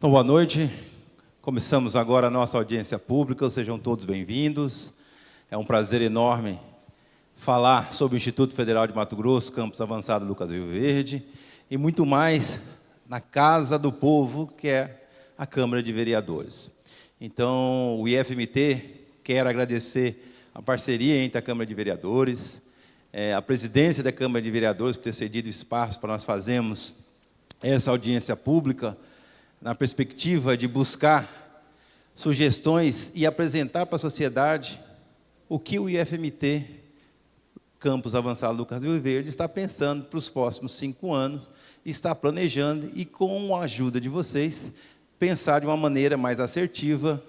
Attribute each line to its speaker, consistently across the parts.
Speaker 1: Então, boa noite. Começamos agora a nossa audiência pública, sejam todos bem-vindos. É um prazer enorme falar sobre o Instituto Federal de Mato Grosso, Campus Avançado Lucas Rio Verde, e muito mais na Casa do Povo, que é a Câmara de Vereadores. Então, o IFMT quer agradecer a parceria entre a Câmara de Vereadores, a presidência da Câmara de Vereadores por ter cedido espaço para nós fazermos essa audiência pública, na perspectiva de buscar sugestões e apresentar para a sociedade o que o IFMT, Campus Avançado Lucas Rio Verde, está pensando para os próximos 5 anos, está planejando e, com a ajuda de vocês, pensar de uma maneira mais assertiva,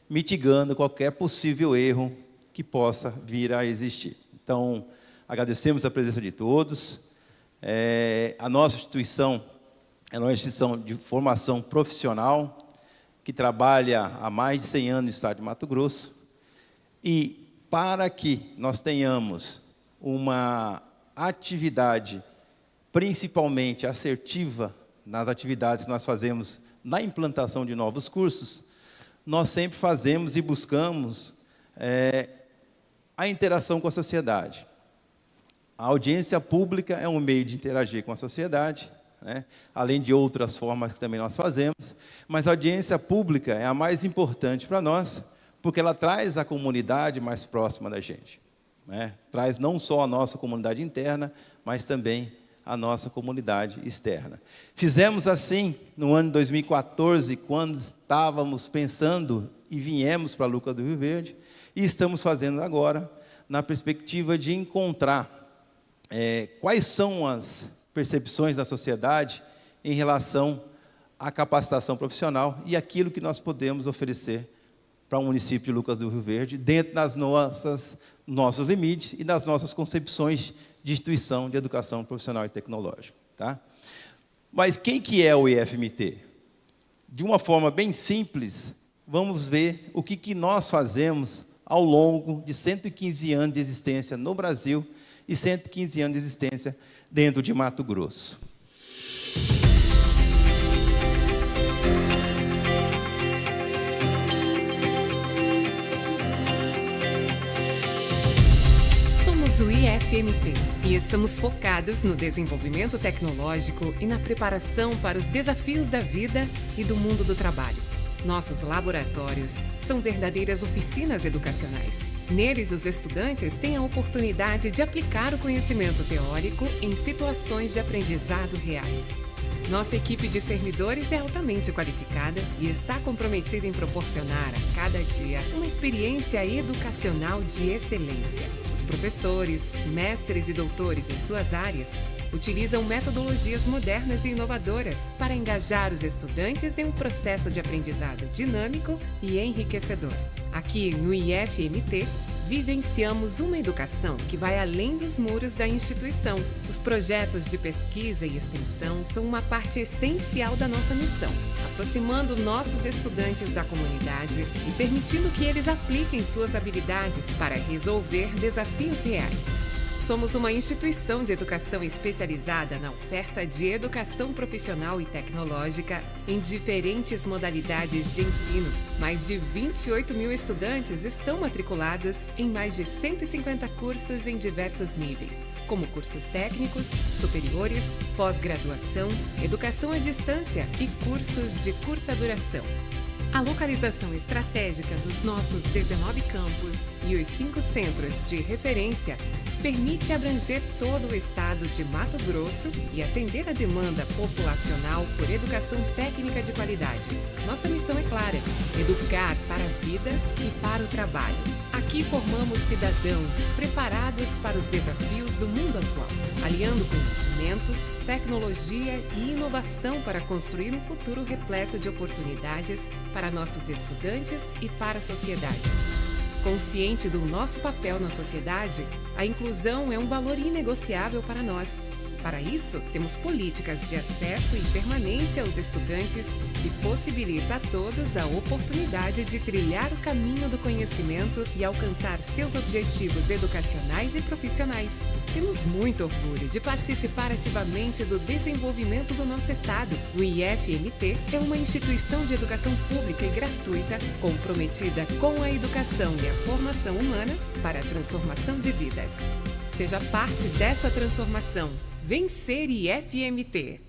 Speaker 1: mitigando qualquer possível erro que possa vir a existir. Então, agradecemos a presença de todos. A nossa instituição é uma instituição de formação profissional que trabalha há mais de 100 anos no estado de Mato Grosso. E para que nós tenhamos uma atividade principalmente assertiva nas atividades que nós fazemos na implantação de novos cursos, nós sempre fazemos e buscamos a interação com a sociedade. A audiência pública é um meio de interagir com a sociedade, além de outras formas que também nós fazemos, mas a audiência pública é a mais importante para nós, porque ela traz a comunidade mais próxima da gente. Traz não só a nossa comunidade interna, mas também a nossa comunidade externa. Fizemos assim no ano de 2014, quando estávamos pensando e viemos para Lucas do Rio Verde, e estamos fazendo agora na perspectiva de encontrar quais são as percepções da sociedade em relação à capacitação profissional e aquilo que nós podemos oferecer para o município de Lucas do Rio Verde, dentro das nossos limites e das nossas concepções de instituição de educação profissional e tecnológica. Tá? Mas quem que é o IFMT? De uma forma bem simples, vamos ver o que nós fazemos ao longo de 115 anos de existência no Brasil e 115 anos de existência dentro de Mato Grosso.
Speaker 2: Somos o IFMT e estamos focados no desenvolvimento tecnológico e na preparação para os desafios da vida e do mundo do trabalho. Nossos laboratórios são verdadeiras oficinas educacionais. Neles, os estudantes têm a oportunidade de aplicar o conhecimento teórico em situações de aprendizado reais. Nossa equipe de servidores é altamente qualificada e está comprometida em proporcionar a cada dia uma experiência educacional de excelência. Os professores, mestres e doutores em suas áreas utilizam metodologias modernas e inovadoras para engajar os estudantes em um processo de aprendizado dinâmico e enriquecedor. Aqui no IFMT, vivenciamos uma educação que vai além dos muros da instituição. Os projetos de pesquisa e extensão são uma parte essencial da nossa missão, aproximando nossos estudantes da comunidade e permitindo que eles apliquem suas habilidades para resolver desafios reais. Somos uma instituição de educação especializada na oferta de educação profissional e tecnológica em diferentes modalidades de ensino. Mais de 28 mil estudantes estão matriculados em mais de 150 cursos em diversos níveis, como cursos técnicos, superiores, pós-graduação, educação à distância e cursos de curta duração. A localização estratégica dos nossos 19 campos e os 5 centros de referência permite abranger todo o estado de Mato Grosso e atender a demanda populacional por educação técnica de qualidade. Nossa missão é clara: educar para a vida e para o trabalho. Aqui formamos cidadãos preparados para os desafios do mundo atual, aliando conhecimento, tecnologia e inovação para construir um futuro repleto de oportunidades para nossos estudantes e para a sociedade. Consciente do nosso papel na sociedade, a inclusão é um valor inegociável para nós. Para isso, temos políticas de acesso e permanência aos estudantes que possibilita a todos a oportunidade de trilhar o caminho do conhecimento e alcançar seus objetivos educacionais e profissionais. Temos muito orgulho de participar ativamente do desenvolvimento do nosso estado. O IFMT é uma instituição de educação pública e gratuita comprometida com a educação e a formação humana para a transformação de vidas. Seja parte dessa transformação. Vencer IFMT.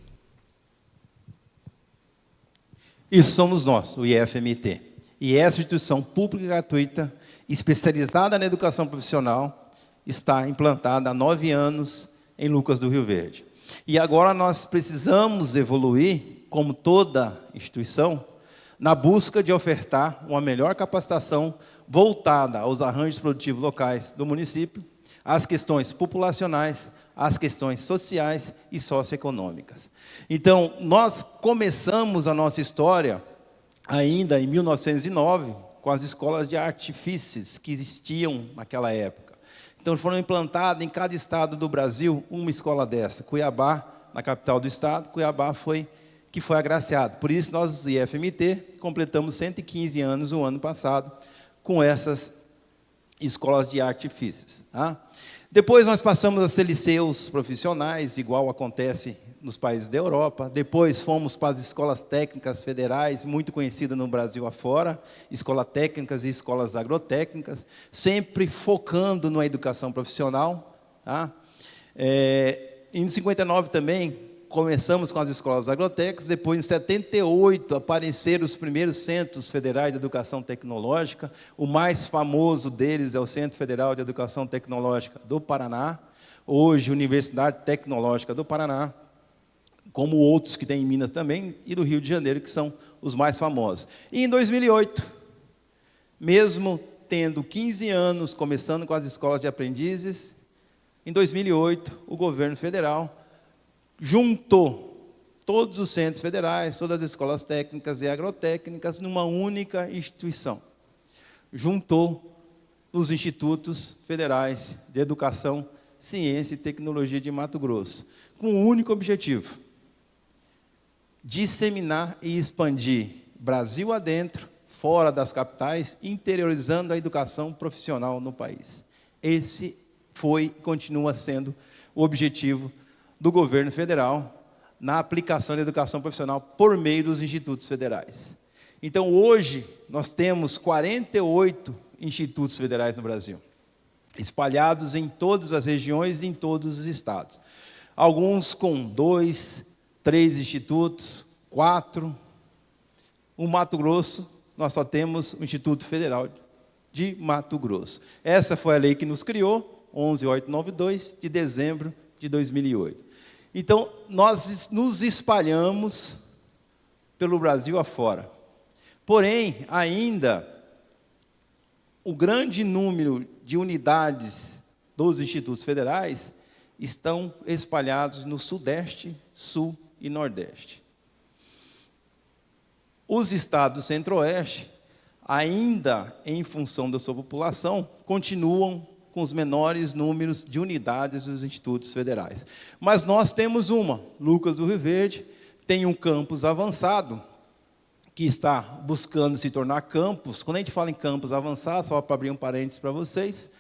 Speaker 1: Isso somos nós, o IFMT. E essa instituição pública e gratuita, especializada na educação profissional, está implantada há 9 anos em Lucas do Rio Verde. E agora nós precisamos evoluir, como toda instituição, na busca de ofertar uma melhor capacitação voltada aos arranjos produtivos locais do município, às questões populacionais, às questões sociais e socioeconômicas. Então, nós começamos a nossa história ainda em 1909, com as escolas de artífices que existiam naquela época. Então, foram implantadas em cada estado do Brasil uma escola dessa. Cuiabá, na capital do estado, Cuiabá foi agraciado. Por isso, nós, IFMT, completamos 115 anos o ano passado com essas escolas de artífices. Tá? Depois nós passamos a ser liceus profissionais, igual acontece nos países da Europa. Depois fomos para as escolas técnicas federais, muito conhecidas no Brasil afora, escolas técnicas e escolas agrotécnicas, sempre focando na educação profissional. Tá? Em 59 também, começamos com as escolas agrotécnicas, depois em 78 apareceram os primeiros centros federais de educação tecnológica, o mais famoso deles é o Centro Federal de Educação Tecnológica do Paraná, hoje Universidade Tecnológica do Paraná, como outros que tem em Minas também, e do Rio de Janeiro, que são os mais famosos. E em 2008, mesmo tendo 15 anos, começando com as escolas de aprendizes, em 2008, o governo federal juntou todos os centros federais, todas as escolas técnicas e agrotécnicas numa única instituição. Juntou os institutos federais de educação, ciência e tecnologia de Mato Grosso, com um único objetivo: disseminar e expandir Brasil adentro, fora das capitais, interiorizando a educação profissional no país. Esse foi e continua sendo o objetivo do governo federal na aplicação da educação profissional por meio dos institutos federais. Então, hoje, nós temos 48 institutos federais no Brasil, espalhados em todas as regiões e em todos os estados. Alguns com 2, 3 institutos, 4. O Mato Grosso, nós só temos o Instituto Federal de Mato Grosso. Essa foi a lei que nos criou, 11.892, de dezembro de 2008. Então, nós nos espalhamos pelo Brasil afora. Porém, ainda, o grande número de unidades dos institutos federais estão espalhados no Sudeste, Sul e Nordeste. Os estados do Centro-Oeste, ainda em função da sua população, continuam com os menores números de unidades dos institutos federais. Mas nós temos Lucas do Rio Verde, tem um campus avançado, que está buscando se tornar campus. Quando a gente fala em campus avançado, só para abrir um parênteses para vocês,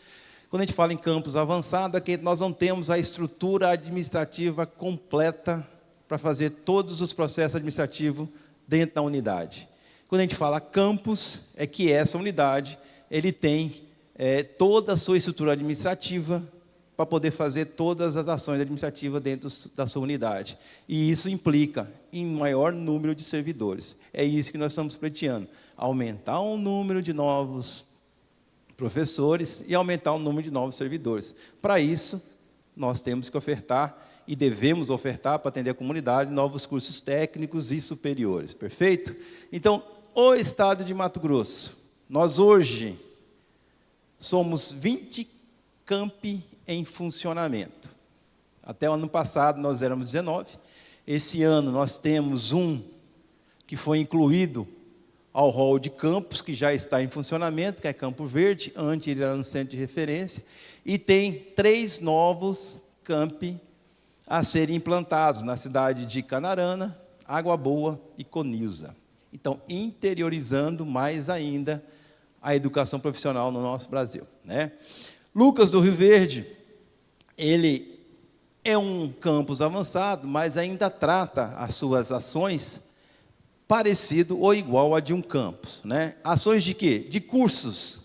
Speaker 1: quando a gente fala em campus avançado, é que nós não temos a estrutura administrativa completa para fazer todos os processos administrativos dentro da unidade. Quando a gente fala campus, é que essa unidade, ele tem toda a sua estrutura administrativa para poder fazer todas as ações administrativas dentro da sua unidade. E isso implica em maior número de servidores. É isso que nós estamos pleiteando: aumentar o número de novos professores e aumentar o número de novos servidores. Para isso, nós temos que ofertar e devemos ofertar para atender a comunidade novos cursos técnicos e superiores. Perfeito? Então, o estado de Mato Grosso, nós hoje somos 20 campi em funcionamento. Até o ano passado nós éramos 19. Esse ano nós temos um que foi incluído ao rol de campos, que já está em funcionamento, que é Campo Verde. Antes ele era um centro de referência. E tem 3 novos campi a serem implantados na cidade de Canarana, Água Boa e Conilza. Então, interiorizando mais ainda a educação profissional no nosso Brasil, né? Lucas do Rio Verde, ele é um campus avançado, mas ainda trata as suas ações parecido ou igual a de um campus, né? Ações de quê? De cursos.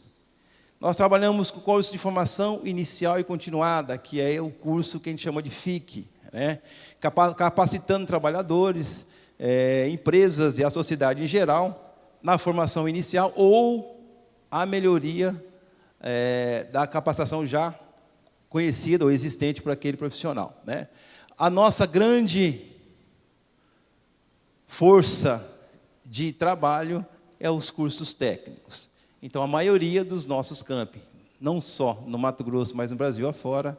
Speaker 1: Nós trabalhamos com curso de formação inicial e continuada, que é o curso que a gente chama de FIC, né? Capacitando trabalhadores, empresas e a sociedade em geral, na formação inicial ou a melhoria da capacitação já conhecida ou existente para aquele profissional, né? A nossa grande força de trabalho é os cursos técnicos. Então, a maioria dos nossos campi, não só no Mato Grosso, mas no Brasil afora,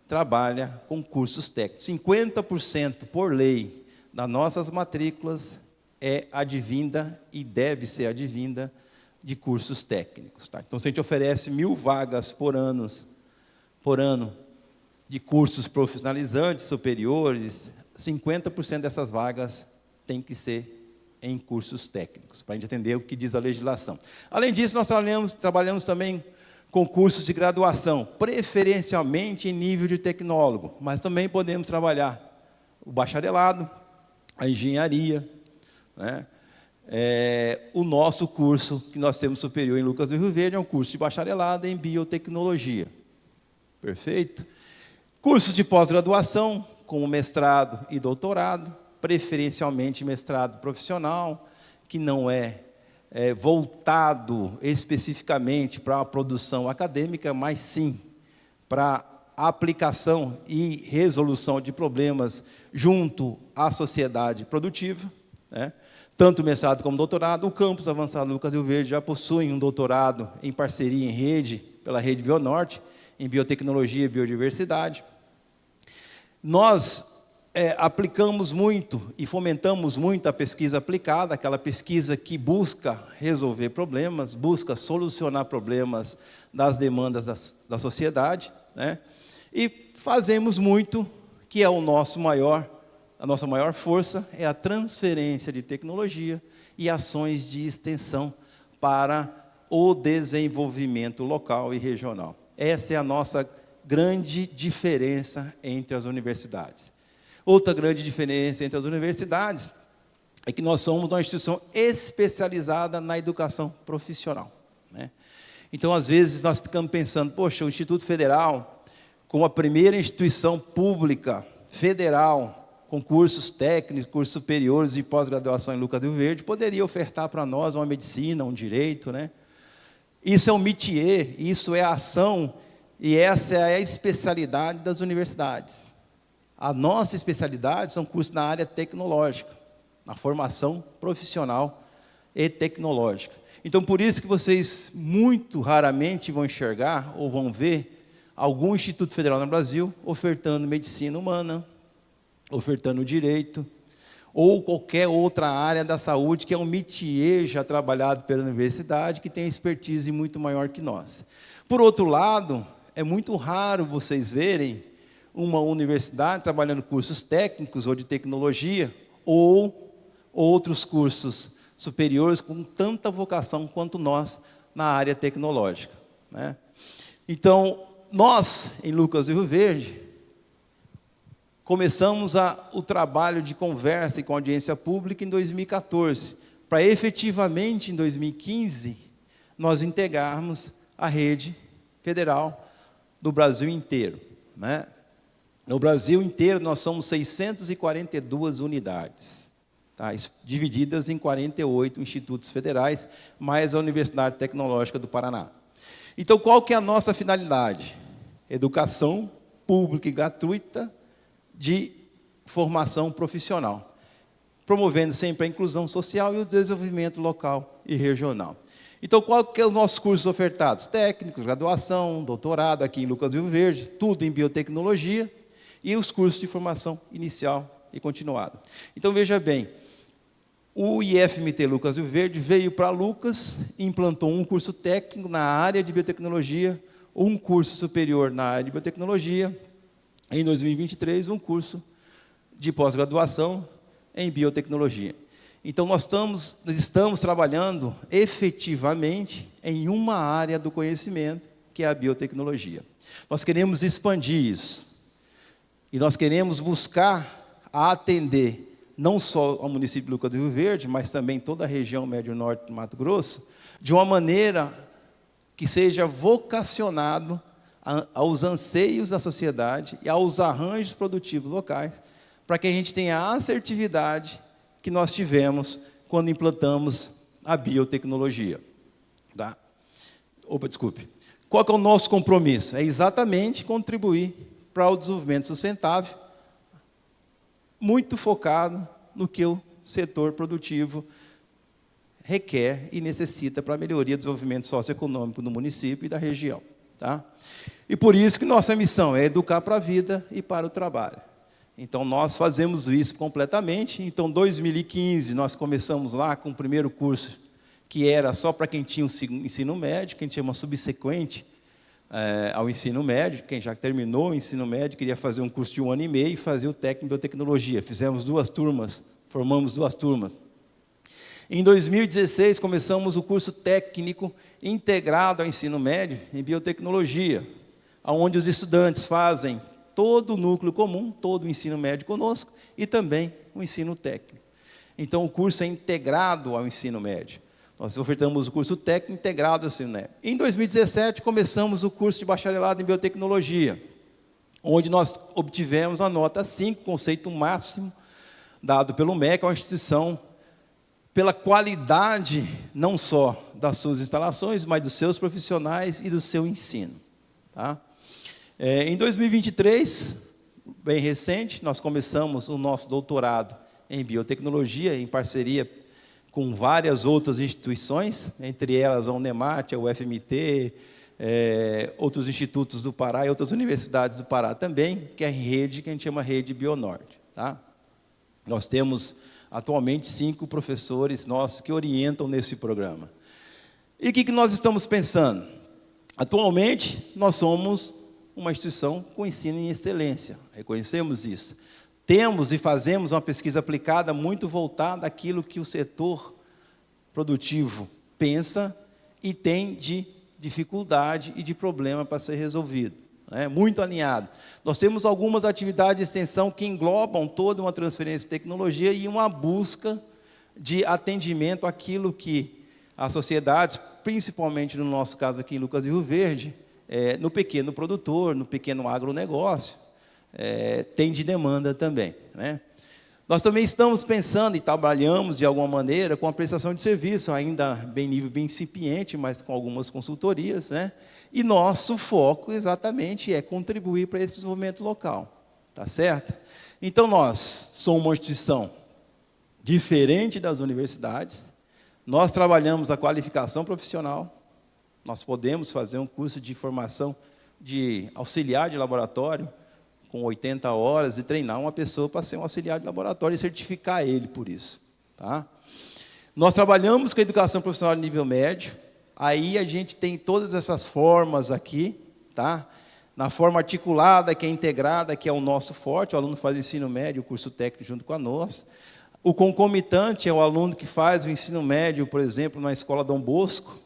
Speaker 1: trabalha com cursos técnicos. 50% por lei das nossas matrículas é advinda e deve ser advinda de cursos técnicos, tá? Então, se a gente oferece 1.000 vagas por ano de cursos profissionalizantes superiores, 50% dessas vagas tem que ser em cursos técnicos, para a gente entender o que diz a legislação. Além disso, nós trabalhamos também com cursos de graduação, preferencialmente em nível de tecnólogo, mas também podemos trabalhar o bacharelado, a engenharia, né? O nosso curso que nós temos superior em Lucas do Rio Verde é um curso de bacharelado em biotecnologia. Perfeito? Cursos de pós-graduação, como mestrado e doutorado, preferencialmente mestrado profissional, que não é voltado especificamente para a produção acadêmica, mas sim para a aplicação e resolução de problemas junto à sociedade produtiva, né? Tanto mestrado como doutorado. O campus avançado Lucas do Rio Verde já possui um doutorado em parceria em rede, pela Rede Bionorte, em biotecnologia e biodiversidade. Nós aplicamos muito e fomentamos muito a pesquisa aplicada, aquela pesquisa que busca resolver problemas, busca solucionar problemas das demandas da sociedade, né? E fazemos muito, que é a nossa maior força, é a transferência de tecnologia e ações de extensão para o desenvolvimento local e regional. Essa é a nossa grande diferença entre as universidades. Outra grande diferença entre as universidades é que nós somos uma instituição especializada na educação profissional, né? Então, às vezes, nós ficamos pensando, poxa, o Instituto Federal, como a primeira instituição pública federal, com cursos técnicos, cursos superiores e pós-graduação em Lucas do Rio Verde, poderia ofertar para nós uma medicina, um direito, né? Isso é um métier, isso é a ação, e essa é a especialidade das universidades. A nossa especialidade são cursos na área tecnológica, na formação profissional e tecnológica. Então, por isso que vocês muito raramente vão enxergar ou vão ver algum Instituto Federal no Brasil ofertando medicina humana, ofertando direito, ou qualquer outra área da saúde, que é um métier já trabalhado pela universidade, que tem expertise muito maior que nós. Por outro lado, é muito raro vocês verem uma universidade trabalhando cursos técnicos ou de tecnologia, ou outros cursos superiores com tanta vocação quanto nós na área tecnológica, né? Então, nós, em Lucas do Rio Verde, começamos o trabalho de conversa e com audiência pública em 2014, para efetivamente, em 2015, nós integrarmos a rede federal do Brasil inteiro, né? No Brasil inteiro, nós somos 642 unidades, tá? Divididas em 48 institutos federais, mais a Universidade Tecnológica do Paraná. Então, qual que é a nossa finalidade? Educação pública e gratuita de formação profissional, promovendo sempre a inclusão social e o desenvolvimento local e regional. Então, qual que é os nossos cursos ofertados? Técnicos, graduação, doutorado, aqui em Lucas do Rio Verde, tudo em biotecnologia, e os cursos de formação inicial e continuada. Então, veja bem, o IFMT Lucas do Rio Verde veio para Lucas e implantou um curso técnico na área de biotecnologia, um curso superior na área de biotecnologia, em 2023, um curso de pós-graduação em biotecnologia. Então, nós estamos trabalhando efetivamente em uma área do conhecimento, que é a biotecnologia. Nós queremos expandir isso. E nós queremos buscar atender não só ao município de Lucas do Rio Verde, mas também toda a região médio-norte do Mato Grosso, de uma maneira que seja vocacionado aos anseios da sociedade e aos arranjos produtivos locais, para que a gente tenha a assertividade que nós tivemos quando implantamos a biotecnologia. Tá? Desculpe. Qual que é o nosso compromisso? É exatamente contribuir para o desenvolvimento sustentável, muito focado no que o setor produtivo requer e necessita para a melhoria do desenvolvimento socioeconômico do município e da região. Tá? E por isso que nossa missão é educar para a vida e para o trabalho. Então, nós fazemos isso completamente. Então, em 2015, nós começamos lá com o primeiro curso, que era só para quem tinha o ensino médio, quem tinha uma subsequente ao ensino médio, quem já terminou o ensino médio, queria fazer um curso de 1 ano e meio e fazer o técnico em biotecnologia. Fizemos 2 turmas, formamos 2 turmas. Em 2016, começamos o curso técnico integrado ao ensino médio em biotecnologia, onde os estudantes fazem todo o núcleo comum, todo o ensino médio conosco, e também o ensino técnico. Então, o curso é integrado ao ensino médio. Nós ofertamos o curso técnico integrado ao ensino médio. Em 2017, começamos o curso de bacharelado em biotecnologia, onde nós obtivemos a nota 5, conceito máximo, dado pelo MEC, uma instituição pela qualidade não só das suas instalações, mas dos seus profissionais e do seu ensino. Tá? Em 2023, bem recente, nós começamos o nosso doutorado em biotecnologia, em parceria com várias outras instituições, entre elas a Unemat, a UFMT, outros institutos do Pará e outras universidades do Pará também, que é a rede, que a gente chama Rede Bionorte. Tá? Nós temos atualmente 5 professores nossos que orientam nesse programa. E o que nós estamos pensando? Atualmente, nós somos uma instituição com ensino em excelência, reconhecemos isso. Temos e fazemos uma pesquisa aplicada muito voltada àquilo que o setor produtivo pensa e tem de dificuldade e de problema para ser resolvido. Muito alinhado. Nós temos algumas atividades de extensão que englobam toda uma transferência de tecnologia e uma busca de atendimento àquilo que a sociedade, principalmente no nosso caso aqui em Lucas do Rio Verde, no pequeno produtor, no pequeno agronegócio, tem de demanda também. Nós também estamos pensando e trabalhamos de alguma maneira com a prestação de serviço, ainda bem nível bem incipiente, mas com algumas consultorias, e nosso foco exatamente é contribuir para esse desenvolvimento local, tá certo? Então nós somos uma instituição diferente das universidades, nós trabalhamos a qualificação profissional, nós podemos fazer um curso de formação de auxiliar de laboratório, com 80 horas, e treinar uma pessoa para ser um auxiliar de laboratório e certificar ele por isso. Tá? Nós trabalhamos com a educação profissional de nível médio, aí a gente tem todas essas formas aqui, tá? Na forma articulada, que é integrada, que é o nosso forte, o aluno faz ensino médio, o curso técnico junto com a nós. O concomitante é o aluno que faz o ensino médio, por exemplo, na Escola Dom Bosco,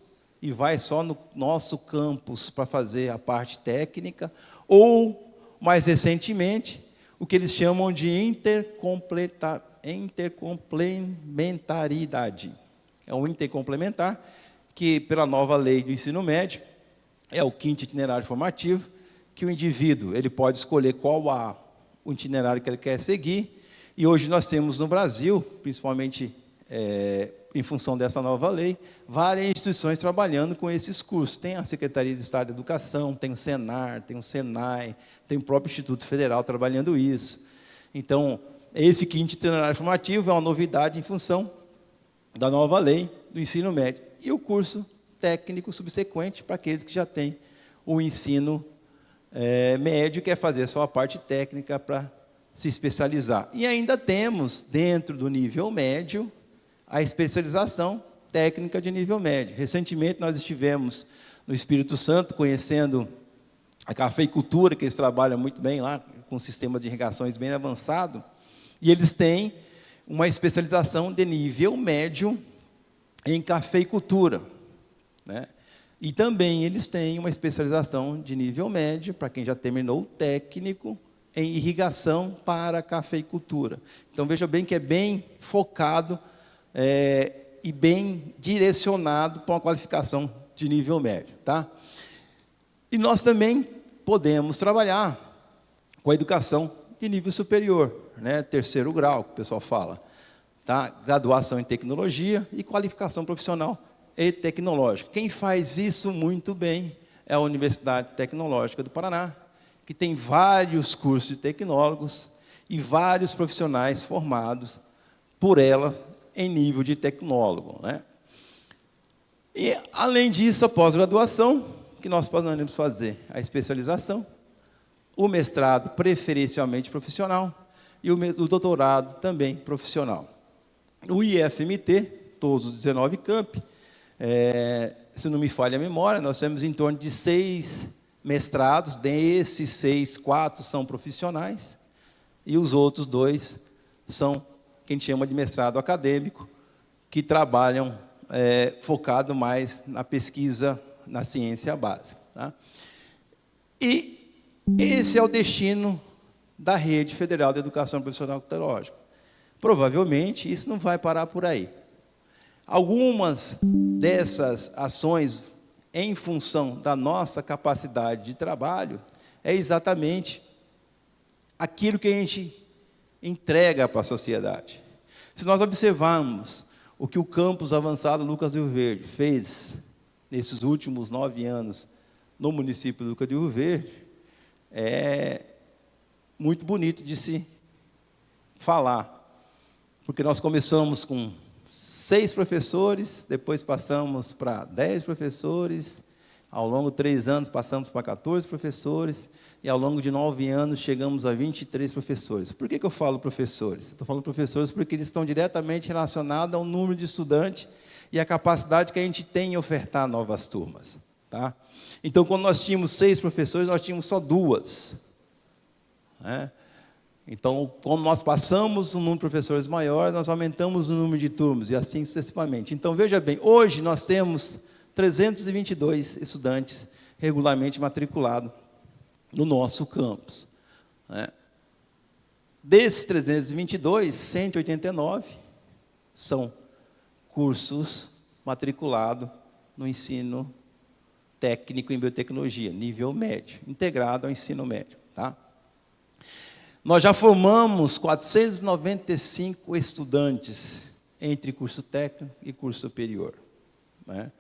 Speaker 1: e vai só no nosso campus para fazer a parte técnica, ou mais recentemente, o que eles chamam de intercomplementaridade. É um intercomplementar, que pela nova lei do ensino médio, é o 5º itinerário formativo, que o indivíduo ele pode escolher qual o itinerário que ele quer seguir, e hoje nós temos no Brasil, principalmente em função dessa nova lei, várias instituições trabalhando com esses cursos. Tem a Secretaria de Estado de Educação, tem o Senar, tem o Senai, tem o próprio Instituto Federal trabalhando isso. Então, esse 5º itinerário formativo é uma novidade em função da nova lei do ensino médio. E o curso técnico subsequente para aqueles que já têm o ensino médio, que é fazer só a parte técnica para se especializar. E ainda temos, dentro do nível médio, a especialização técnica de nível médio. Recentemente, nós estivemos no Espírito Santo, conhecendo a cafeicultura, que eles trabalham muito bem lá, com sistemas de irrigações bem avançado, e eles têm uma especialização de nível médio em cafeicultura, né? E também eles têm uma especialização de nível médio, para quem já terminou o técnico, em irrigação para cafeicultura. Então, veja bem que é bem focado e bem direcionado para uma qualificação de nível médio, tá? E nós também podemos trabalhar com a educação de nível superior, né? 3º grau, que o pessoal fala, tá? Graduação em tecnologia e qualificação profissional e tecnológica. Quem faz isso muito bem é a Universidade Tecnológica do Paraná, que tem vários cursos de tecnólogos e vários profissionais formados por ela em nível de tecnólogo, né? E, além disso, a pós-graduação, que nós podemos fazer a especialização, o mestrado preferencialmente profissional e o doutorado também profissional. O IFMT, todos os 19 campi, se não me falha a memória, nós temos em torno de 6 mestrados, desses 6, 4 são profissionais, e os outros 2 são que a gente chama de mestrado acadêmico, que trabalham focado mais na pesquisa, na ciência básica, tá? E esse é o destino da Rede Federal de Educação Profissional Tecnológica. Provavelmente, isso não vai parar por aí. Algumas dessas ações, em função da nossa capacidade de trabalho, é exatamente aquilo que a gente entrega para a sociedade. Se nós observarmos o que o campus avançado Lucas do Rio Verde fez nesses últimos 9 anos no município de Lucas do Rio Verde, é muito bonito de se falar, porque nós começamos com 6 professores, depois passamos para 10 professores, ao longo de 3 anos passamos para 14 professores, e ao longo de 9 anos chegamos a 23 professores. Por que eu falo professores? Estou falando professores porque eles estão diretamente relacionados ao número de estudantes e a capacidade que a gente tem em ofertar novas turmas, tá? Então, quando nós tínhamos 6 professores, nós tínhamos só 2, né? Então, como nós passamos um número de professores maior, nós aumentamos o número de turmas, e assim sucessivamente. Então, veja bem, hoje nós temos 322 estudantes regularmente matriculados no nosso campus, né? Desses 322, 189 são cursos matriculados no ensino técnico em biotecnologia, nível médio, integrado ao ensino médio, tá? Nós já formamos 495 estudantes entre curso técnico e curso superior, né?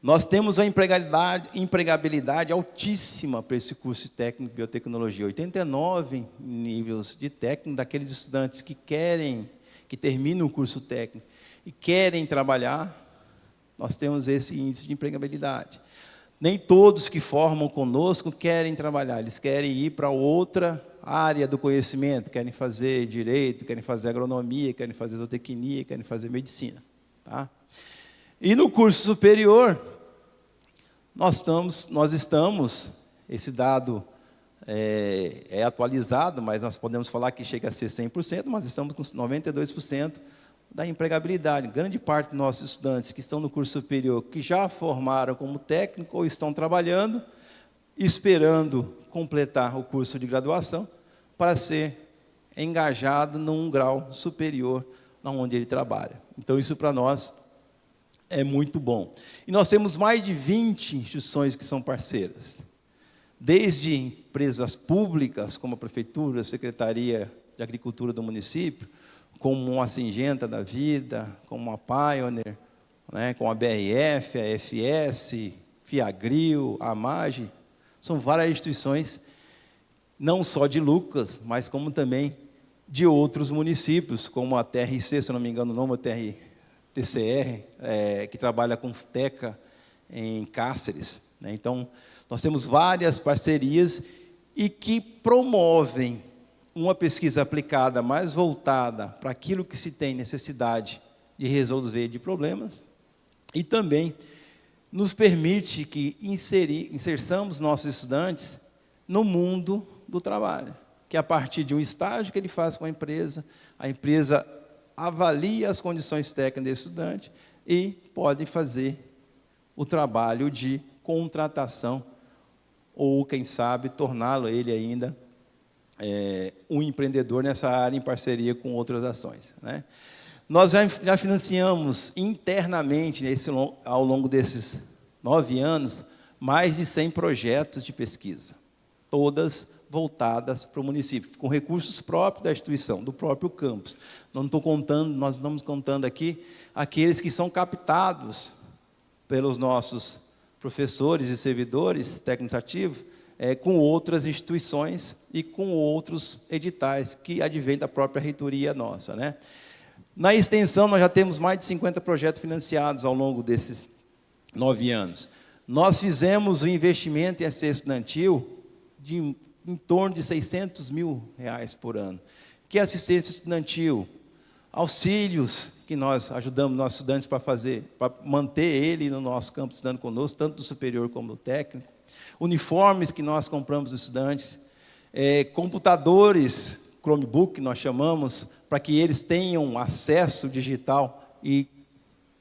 Speaker 1: Nós temos uma empregabilidade altíssima para esse curso de técnico de biotecnologia, 89 níveis de técnico, daqueles estudantes que terminam o curso técnico e querem trabalhar, nós temos esse índice de empregabilidade. Nem todos que formam conosco querem trabalhar, eles querem ir para outra área do conhecimento, querem fazer direito, querem fazer agronomia, querem fazer zootecnia, querem fazer medicina, tá? E no curso superior, nós estamos, esse dado é atualizado, mas nós podemos falar que chega a ser 100%, mas estamos com 92% da empregabilidade. Grande parte dos nossos estudantes que estão no curso superior, que já formaram como técnico ou estão trabalhando, esperando completar o curso de graduação para ser engajado num grau superior onde ele trabalha. Então, isso para nós é muito bom. E nós temos mais de 20 instituições que são parceiras, desde empresas públicas, como a Prefeitura, a Secretaria de Agricultura do município, como a Singenta da Vida, como a Pioneer, né, com a BRF, a FS, Fiagril, a AMAGE, são várias instituições, não só de Lucas, mas como também de outros municípios, como a TRC, se não me engano o nome é TCR, que trabalha com TECA em Cáceres, né? Então, nós temos várias parcerias e que promovem uma pesquisa aplicada mais voltada para aquilo que se tem necessidade de resolver de problemas e também nos permite que inserçamos nossos estudantes no mundo do trabalho, que a partir de um estágio que ele faz com a empresa avalia as condições técnicas do estudante e pode fazer o trabalho de contratação, ou, quem sabe, torná-lo ele ainda um empreendedor nessa área em parceria com outras ações, né? Nós já financiamos internamente, ao longo desses 9 anos, mais de 100 projetos de pesquisa, todas voltadas para o município, com recursos próprios da instituição, do próprio campus. Nós estamos contando aqui aqueles que são captados pelos nossos professores e servidores técnicos ativos, com outras instituições e com outros editais que advêm da própria reitoria nossa, né? Na extensão, nós já temos mais de 50 projetos financiados ao longo desses 9 anos. Nós fizemos um investimento em assistência estudantil em torno de R$600 mil por ano. Que é assistência estudantil? Auxílios que nós ajudamos nossos estudantes para manter ele no nosso campo estudando conosco, tanto do superior como do técnico. Uniformes que nós compramos dos estudantes. Computadores, Chromebook, que nós chamamos, para que eles tenham acesso digital e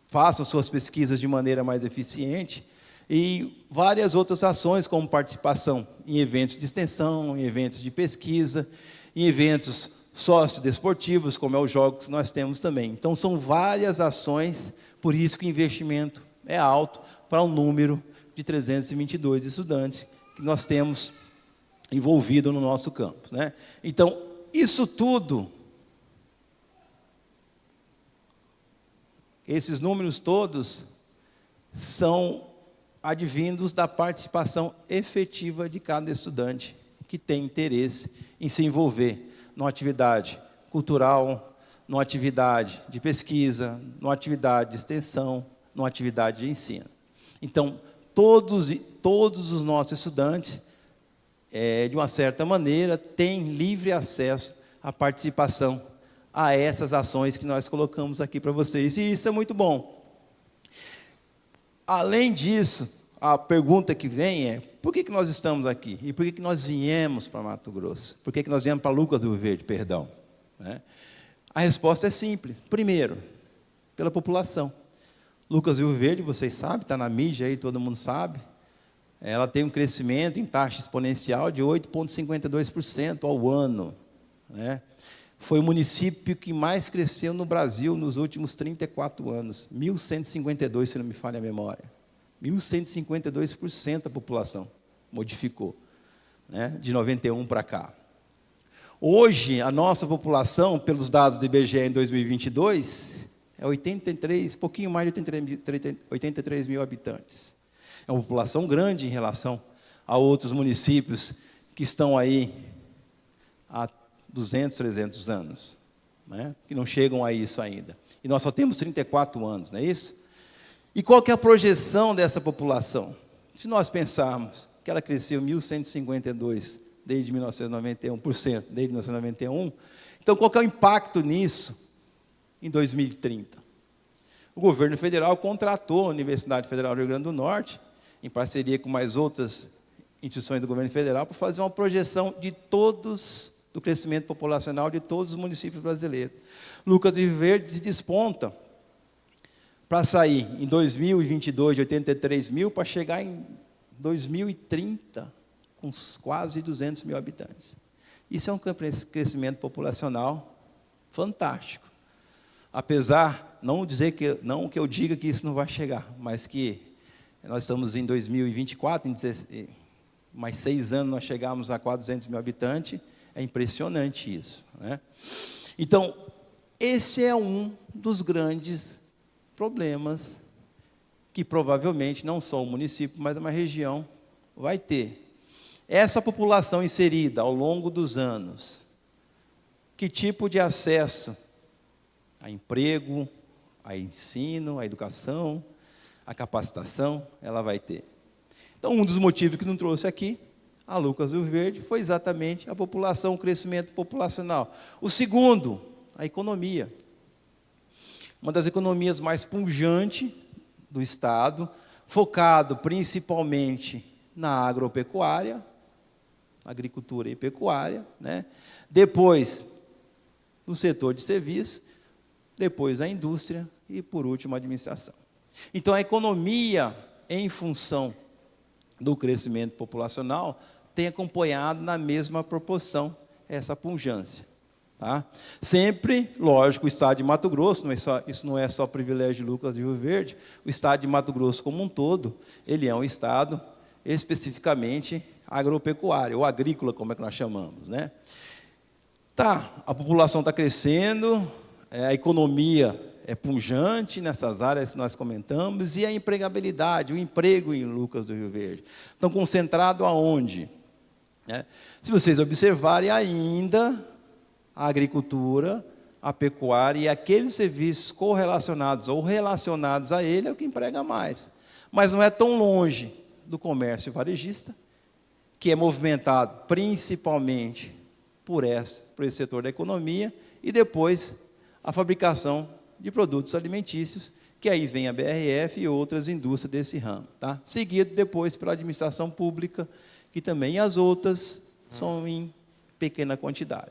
Speaker 1: façam suas pesquisas de maneira mais eficiente. E várias outras ações, como participação em eventos de extensão, em eventos de pesquisa, em eventos sociodesportivos, como é os jogos que nós temos também. Então, são várias ações, por isso que o investimento é alto para um número de 322 estudantes que nós temos envolvido no nosso campus, né? Então, isso tudo, esses números todos, são advindos da participação efetiva de cada estudante que tem interesse em se envolver numa atividade cultural, numa atividade de pesquisa, numa atividade de extensão, numa atividade de ensino. Então, todos os nossos estudantes, de uma certa maneira, têm livre acesso à participação a essas ações que nós colocamos aqui para vocês, e isso é muito bom. Além disso, a pergunta que vem é: por que nós estamos aqui? E por que nós viemos para Mato Grosso? Por que nós viemos para Lucas do Rio Verde, perdão? A resposta é simples. Primeiro, pela população. Lucas do Rio Verde, vocês sabem, está na mídia aí, todo mundo sabe. Ela tem um crescimento em taxa exponencial de 8,52% ao ano, né? Foi o município que mais cresceu no Brasil nos últimos 34 anos. 1.152, se não me falha a memória. 1.152% a população modificou, né, de 91 para cá. Hoje, a nossa população, pelos dados do IBGE em 2022, é 83, pouquinho mais de 83 mil habitantes. É uma população grande em relação a outros municípios que estão aí há 200, 300 anos, né, que não chegam a isso ainda. E nós só temos 34 anos, não é isso? E qual que é a projeção dessa população? Se nós pensarmos que ela cresceu 1.152% desde 1991%, desde 1991, então qual que é o impacto nisso em 2030? O governo federal contratou a Universidade Federal do Rio Grande do Norte, em parceria com mais outras instituições do governo federal, para fazer uma projeção do crescimento populacional de todos os municípios brasileiros. Lucas do Rio Verde se desponta para sair em 2022 de 83 mil, para chegar em 2030 com quase 200 mil habitantes. Isso é um crescimento populacional fantástico. Apesar, não que eu diga que isso não vai chegar, mas que nós estamos em 2024, em mais 6 anos nós chegamos a quase 200 mil habitantes, é impressionante isso, né? Então, esse é um dos grandes problemas que provavelmente não só o município, mas uma região vai ter. Essa população inserida ao longo dos anos, que tipo de acesso a emprego, a ensino, a educação, a capacitação ela vai ter? Então, um dos motivos que nos trouxe aqui a Lucas do Rio Verde foi exatamente a população, o crescimento populacional. O segundo, a economia. Uma das economias mais pujantes do Estado, focado principalmente na agropecuária agricultura e pecuária, né? Depois, no setor de serviço, depois a indústria e, por último, a administração. Então, a economia, em função do crescimento populacional, tem acompanhado na mesma proporção essa pujança. Tá? Sempre, lógico, o Estado de Mato Grosso, isso não é só privilégio de Lucas de Rio Verde, o Estado de Mato Grosso como um todo, ele é um Estado especificamente agropecuário, ou agrícola, como é que nós chamamos, né? Tá, a população está crescendo, a economia é pujante nessas áreas que nós comentamos, e a empregabilidade, o emprego em Lucas do Rio Verde. Estão concentrados aonde? Se vocês observarem ainda, a agricultura, a pecuária e aqueles serviços correlacionados ou relacionados a ele é o que emprega mais. Mas não é tão longe do comércio varejista, que é movimentado principalmente por esse setor da economia, e depois a fabricação de produtos alimentícios, que aí vem a BRF e outras indústrias desse ramo. Tá? Seguido depois pela administração pública, que também as outras são em pequena quantidade.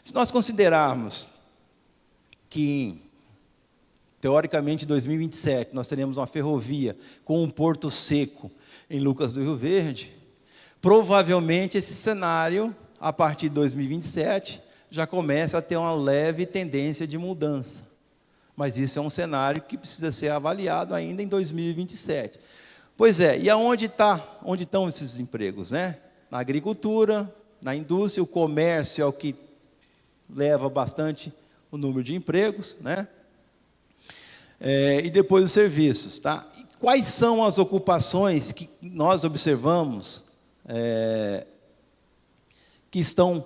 Speaker 1: Se nós considerarmos que, teoricamente, em 2027, nós teremos uma ferrovia com um porto seco em Lucas do Rio Verde, provavelmente esse cenário, a partir de 2027, já começa a ter uma leve tendência de mudança. Mas isso é um cenário que precisa ser avaliado ainda em 2027. Pois é, e onde estão esses empregos, né? Na agricultura, na indústria, o comércio é o que leva bastante o número de empregos, né? E depois os serviços, tá? E quais são as ocupações que nós observamos que estão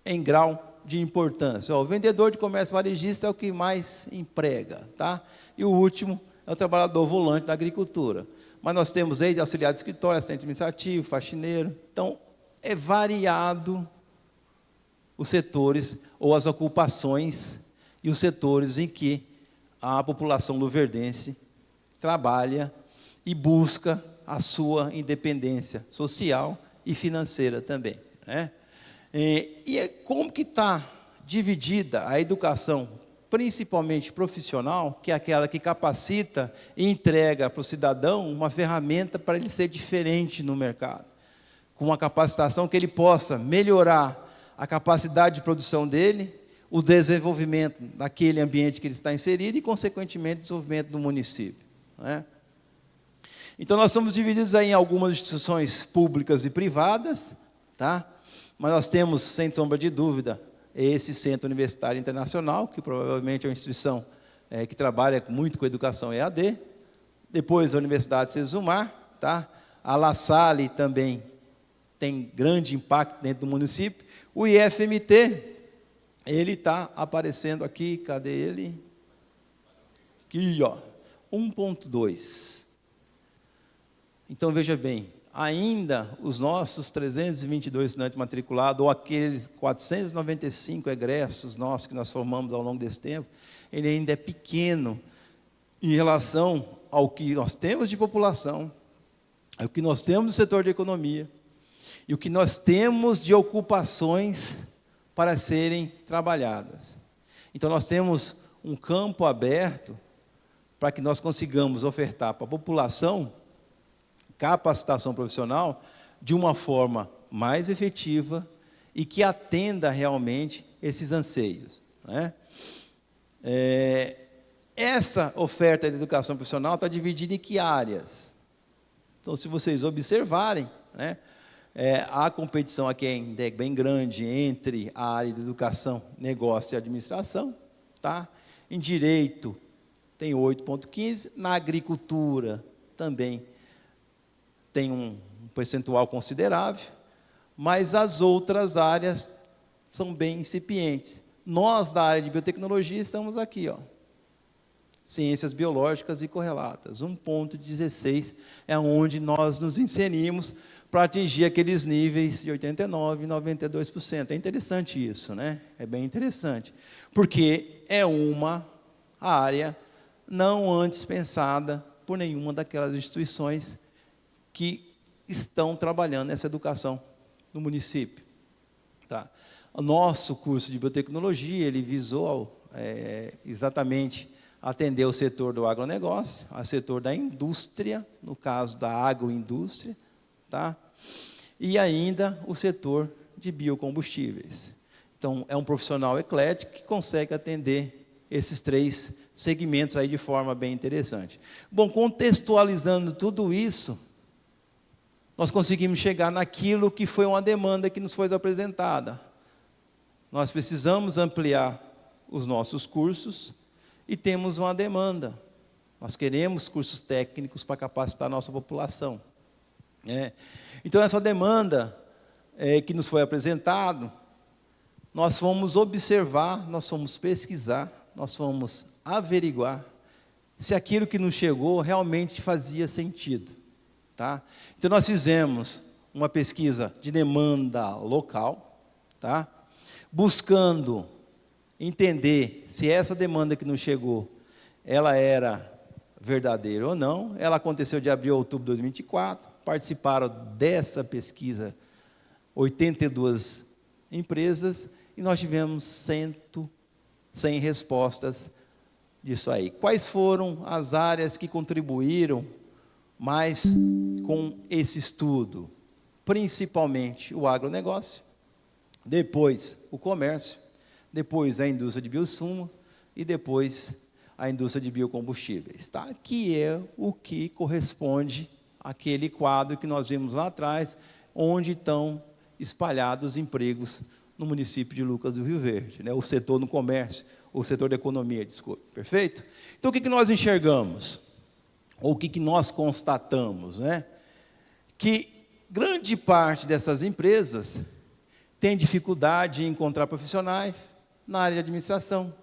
Speaker 1: em grau de importância? O vendedor de comércio varejista é o que mais emprega, tá? E o último é o trabalhador volante da agricultura. Mas nós temos aí auxiliar de escritório, assistente administrativo, faxineiro. Então, é variado os setores ou as ocupações e os setores em que a população luverdense trabalha e busca a sua independência social e financeira também, né? E como que está dividida a educação, principalmente profissional, que é aquela que capacita e entrega para o cidadão uma ferramenta para ele ser diferente no mercado, com uma capacitação que ele possa melhorar a capacidade de produção dele, o desenvolvimento daquele ambiente que ele está inserido e, consequentemente, o desenvolvimento do município, né? Então, nós estamos divididos aí em algumas instituições públicas e privadas, tá? Mas nós temos, sem sombra de dúvida, esse Centro Universitário Internacional, que provavelmente é uma instituição que trabalha muito com educação EAD. Depois, a Universidade Sesumar, tá? A La Salle também tem grande impacto dentro do município. O IFMT, ele está aparecendo aqui, cadê ele? Aqui, ó, 1.2. Então, veja bem, ainda os nossos 322 estudantes matriculados, ou aqueles 495 egressos nossos que nós formamos ao longo desse tempo, ele ainda é pequeno em relação ao que nós temos de população, ao que nós temos no setor de economia, e o que nós temos de ocupações para serem trabalhadas. Então, nós temos um campo aberto para que nós consigamos ofertar para a população capacitação profissional de uma forma mais efetiva e que atenda realmente esses anseios, né? Essa oferta de educação profissional está dividida em que áreas? Então, se vocês observarem, né, a competição aqui é bem grande entre a área de educação, negócio e administração, tá? Em direito tem 8,15, na agricultura também tem um percentual considerável, mas as outras áreas são bem incipientes. Nós, da área de biotecnologia, estamos aqui, ó, ciências biológicas e correlatas, 1,16 é onde nós nos inserimos para atingir aqueles níveis de 89% e 92%. É interessante isso, né? É bem interessante, porque é uma área não antes pensada por nenhuma daquelas instituições que estão trabalhando nessa educação no município. Tá? O nosso curso de biotecnologia, ele visou exatamente atender o setor do agronegócio, o setor da indústria, no caso da agroindústria, tá? E ainda o setor de biocombustíveis. Então, é um profissional eclético que consegue atender esses 3 segmentos aí de forma bem interessante. Bom, contextualizando tudo isso, nós conseguimos chegar naquilo que foi uma demanda que nos foi apresentada. Nós precisamos ampliar os nossos cursos e temos uma demanda. Nós queremos cursos técnicos para capacitar a nossa população. Então, essa demanda que nos foi apresentado, nós fomos observar, nós fomos pesquisar, nós fomos averiguar se aquilo que nos chegou realmente fazia sentido. Tá? Então, nós fizemos uma pesquisa de demanda local, tá? Buscando entender se essa demanda que nos chegou, ela era verdadeira ou não. Ela aconteceu de abril a outubro de 2024, participaram dessa pesquisa 82 empresas, e nós tivemos 100 respostas disso aí. Quais foram as áreas que contribuíram mais com esse estudo? Principalmente o agronegócio, depois o comércio, depois a indústria de bioinsumos e depois a indústria de biocombustíveis, tá? Que é o que corresponde àquele quadro que nós vimos lá atrás, onde estão espalhados os empregos no município de Lucas do Rio Verde, né? O setor no comércio, o setor da economia, desculpe, perfeito? Então, o que nós enxergamos? Ou o que nós constatamos, né? Que grande parte dessas empresas tem dificuldade em encontrar profissionais na área de administração,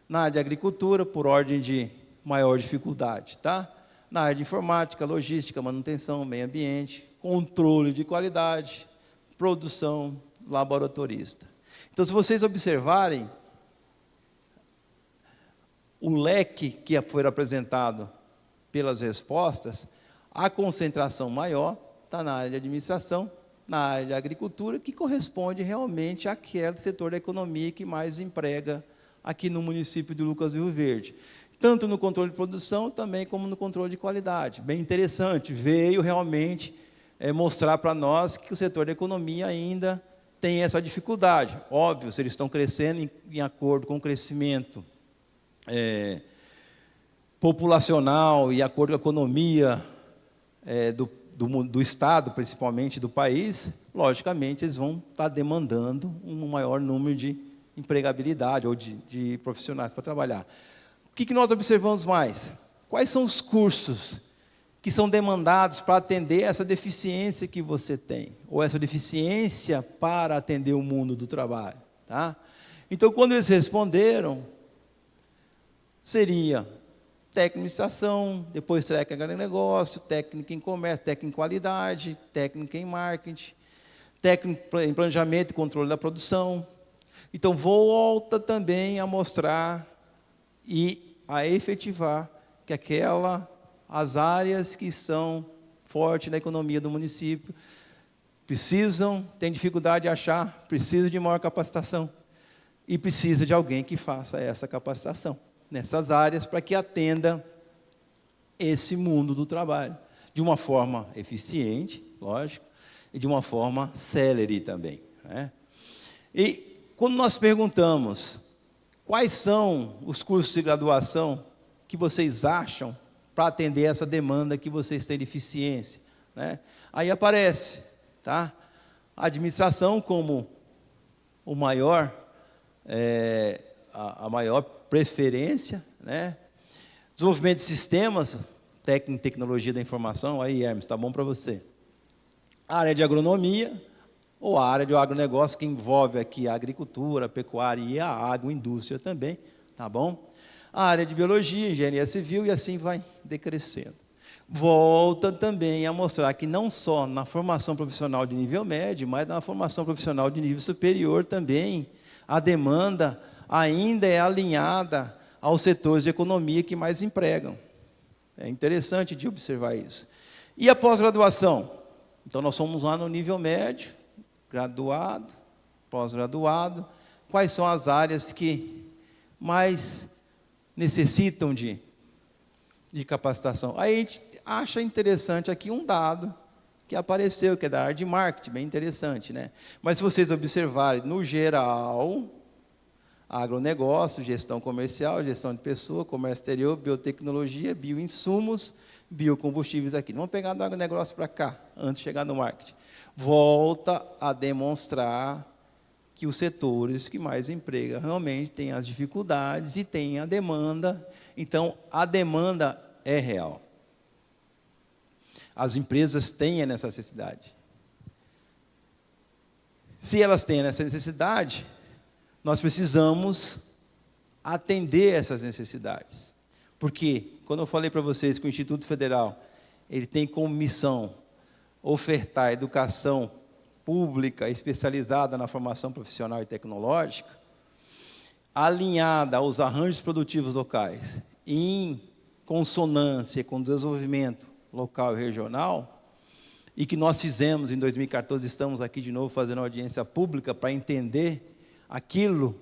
Speaker 1: na área de agricultura, por ordem de maior dificuldade, tá? Na área de informática, logística, manutenção, meio ambiente, controle de qualidade, produção, laboratorista. Então, se vocês observarem, o leque que foi apresentado pelas respostas, a concentração maior está na área de administração, na área de agricultura, que corresponde realmente àquele setor da economia que mais emprega aqui no município de Lucas do Rio Verde. Tanto no controle de produção, também como no controle de qualidade. Bem interessante, veio realmente mostrar para nós que o setor da economia ainda tem essa dificuldade. Óbvio, se eles estão crescendo em acordo com o crescimento populacional e acordo com a economia do Estado, principalmente do país, logicamente, eles vão estar demandando um maior número de empregabilidade ou de profissionais para trabalhar. O que nós observamos mais? Quais são os cursos que são demandados para atender essa deficiência que você tem, ou essa deficiência para atender o mundo do trabalho? Tá? Então, quando eles responderam, seria técnico em administração, depois técnico em negócio, técnico em comércio, técnico em qualidade, técnico em marketing, técnico em planejamento e controle da produção. Então, volta também a mostrar e a efetivar que as áreas que são fortes na economia do município têm dificuldade de achar, precisam de maior capacitação e precisa de alguém que faça essa capacitação nessas áreas para que atenda esse mundo do trabalho de uma forma eficiente, lógico, e de uma forma célere também, né? E quando nós perguntamos quais são os cursos de graduação que vocês acham para atender essa demanda que vocês têm de eficiência, né? Aí aparece, tá? A administração como o maior, a maior preferência, né? Desenvolvimento de sistemas, técnica e tecnologia da informação, aí, Hermes, está bom para você. A área de agronomia, ou a área de agronegócio, que envolve aqui a agricultura, a pecuária e a agroindústria também, tá bom? A área de biologia, engenharia civil, e assim vai decrescendo. Volta também a mostrar que não só na formação profissional de nível médio, mas na formação profissional de nível superior também, a demanda ainda é alinhada aos setores de economia que mais empregam. É interessante de observar isso. E a pós-graduação? Então, nós somos lá no nível médio, graduado, pós-graduado, quais são as áreas que mais necessitam de capacitação. Aí a gente acha interessante aqui um dado que apareceu, que é da área de marketing, bem interessante, né? Mas se vocês observarem, no geral, agronegócio, gestão comercial, gestão de pessoa, comércio exterior, biotecnologia, bioinsumos, biocombustíveis aqui. Vamos pegar do agronegócio para cá, antes de chegar no marketing. Volta a demonstrar que os setores que mais empregam realmente têm as dificuldades e têm a demanda. Então, a demanda é real. As empresas têm essa necessidade. Se elas têm essa necessidade, nós precisamos atender essas necessidades. Porque, quando eu falei para vocês que o Instituto Federal ele tem como missão ofertar educação pública especializada na formação profissional e tecnológica, alinhada aos arranjos produtivos locais, em consonância com o desenvolvimento local e regional, e que nós fizemos em 2014, estamos aqui de novo fazendo audiência pública para entender aquilo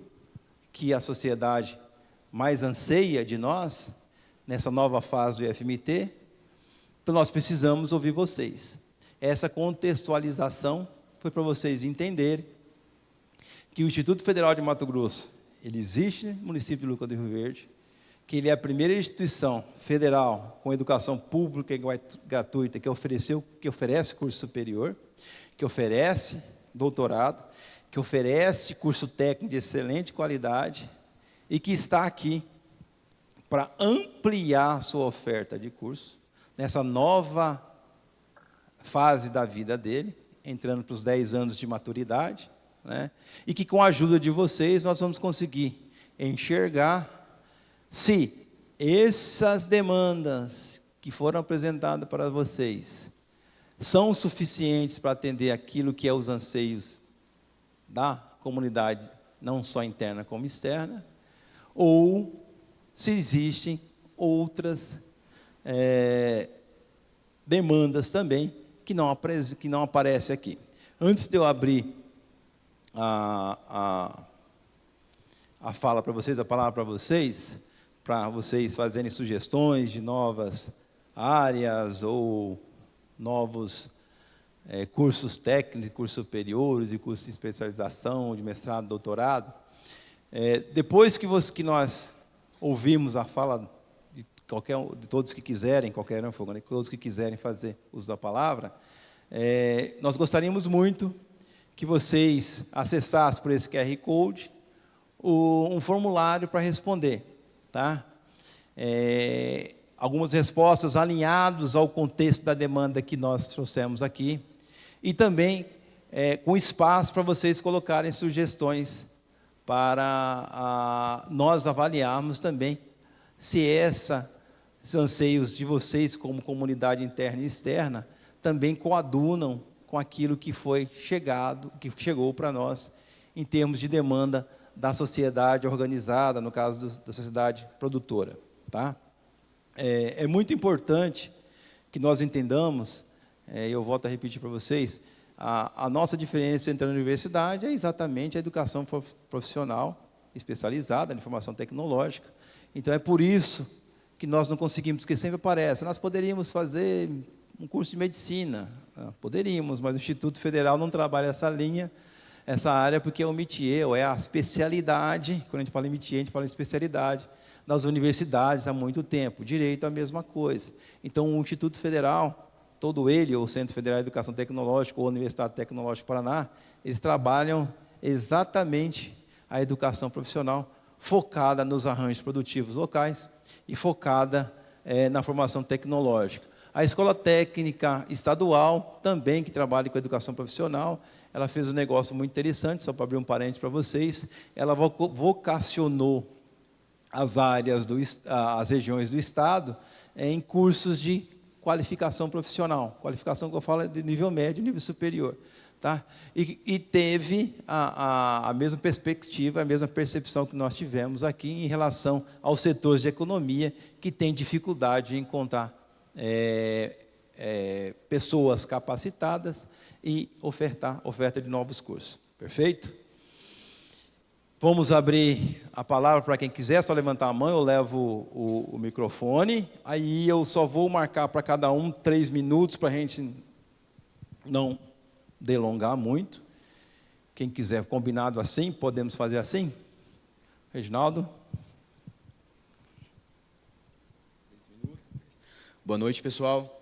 Speaker 1: que a sociedade mais anseia de nós, nessa nova fase do IFMT, então nós precisamos ouvir vocês. Essa contextualização foi para vocês entenderem que o Instituto Federal de Mato Grosso, ele existe no município de Lucas do Rio Verde, que ele é a primeira instituição federal com educação pública e gratuita que oferece curso superior, que oferece doutorado, que oferece curso técnico de excelente qualidade e que está aqui para ampliar a sua oferta de curso nessa nova fase da vida dele, entrando para os 10 anos de maturidade, né? E que com a ajuda de vocês nós vamos conseguir enxergar se essas demandas que foram apresentadas para vocês são suficientes para atender aquilo que é os anseios da comunidade, não só interna como externa, ou se existem outras demandas também que não aparecem aqui. Antes de eu abrir a fala para vocês, a palavra para vocês fazerem sugestões de novas áreas ou novos cursos técnicos, cursos superiores e cursos de especialização, de mestrado, doutorado. Depois que nós ouvimos a fala de todos que quiserem, todos que quiserem fazer uso da palavra, nós gostaríamos muito que vocês acessassem por esse QR Code um formulário para responder, tá? Algumas respostas alinhadas ao contexto da demanda que nós trouxemos aqui, e também com espaço para vocês colocarem sugestões para nós avaliarmos também se esses anseios de vocês como comunidade interna e externa também coadunam com aquilo que chegou para nós em termos de demanda da sociedade organizada, no caso da sociedade produtora, tá? É muito importante que nós entendamos, eu volto a repetir para vocês, a nossa diferença entre a universidade é exatamente a educação profissional especializada na formação tecnológica. Então, é por isso que nós não conseguimos, porque sempre aparece, nós poderíamos fazer um curso de medicina, poderíamos, mas o Instituto Federal não trabalha essa área, porque é o métier, ou é a especialidade, quando a gente fala em métier, a gente fala em especialidade, nas universidades há muito tempo. Direito é a mesma coisa. Então, o Instituto Federal, todo ele, ou o Centro Federal de Educação Tecnológica, ou a Universidade Tecnológica do Paraná, eles trabalham exatamente a educação profissional, focada nos arranjos produtivos locais e focada na formação tecnológica. A Escola Técnica Estadual, também que trabalha com educação profissional, ela fez um negócio muito interessante, só para abrir um parênteses para vocês, ela vocacionou as regiões do Estado em cursos de qualificação profissional, qualificação que eu falo é de nível médio e nível superior. Tá? E teve a mesma perspectiva, a mesma percepção que nós tivemos aqui em relação aos setores de economia que têm dificuldade em encontrar pessoas capacitadas e oferta de novos cursos. Perfeito? Vamos abrir a palavra para quem quiser, só levantar a mão, eu levo o microfone, aí eu só vou marcar para cada um 3 minutos, para a gente não delongar muito. Quem quiser, combinado assim, podemos fazer assim? Reginaldo?
Speaker 3: Boa noite, pessoal.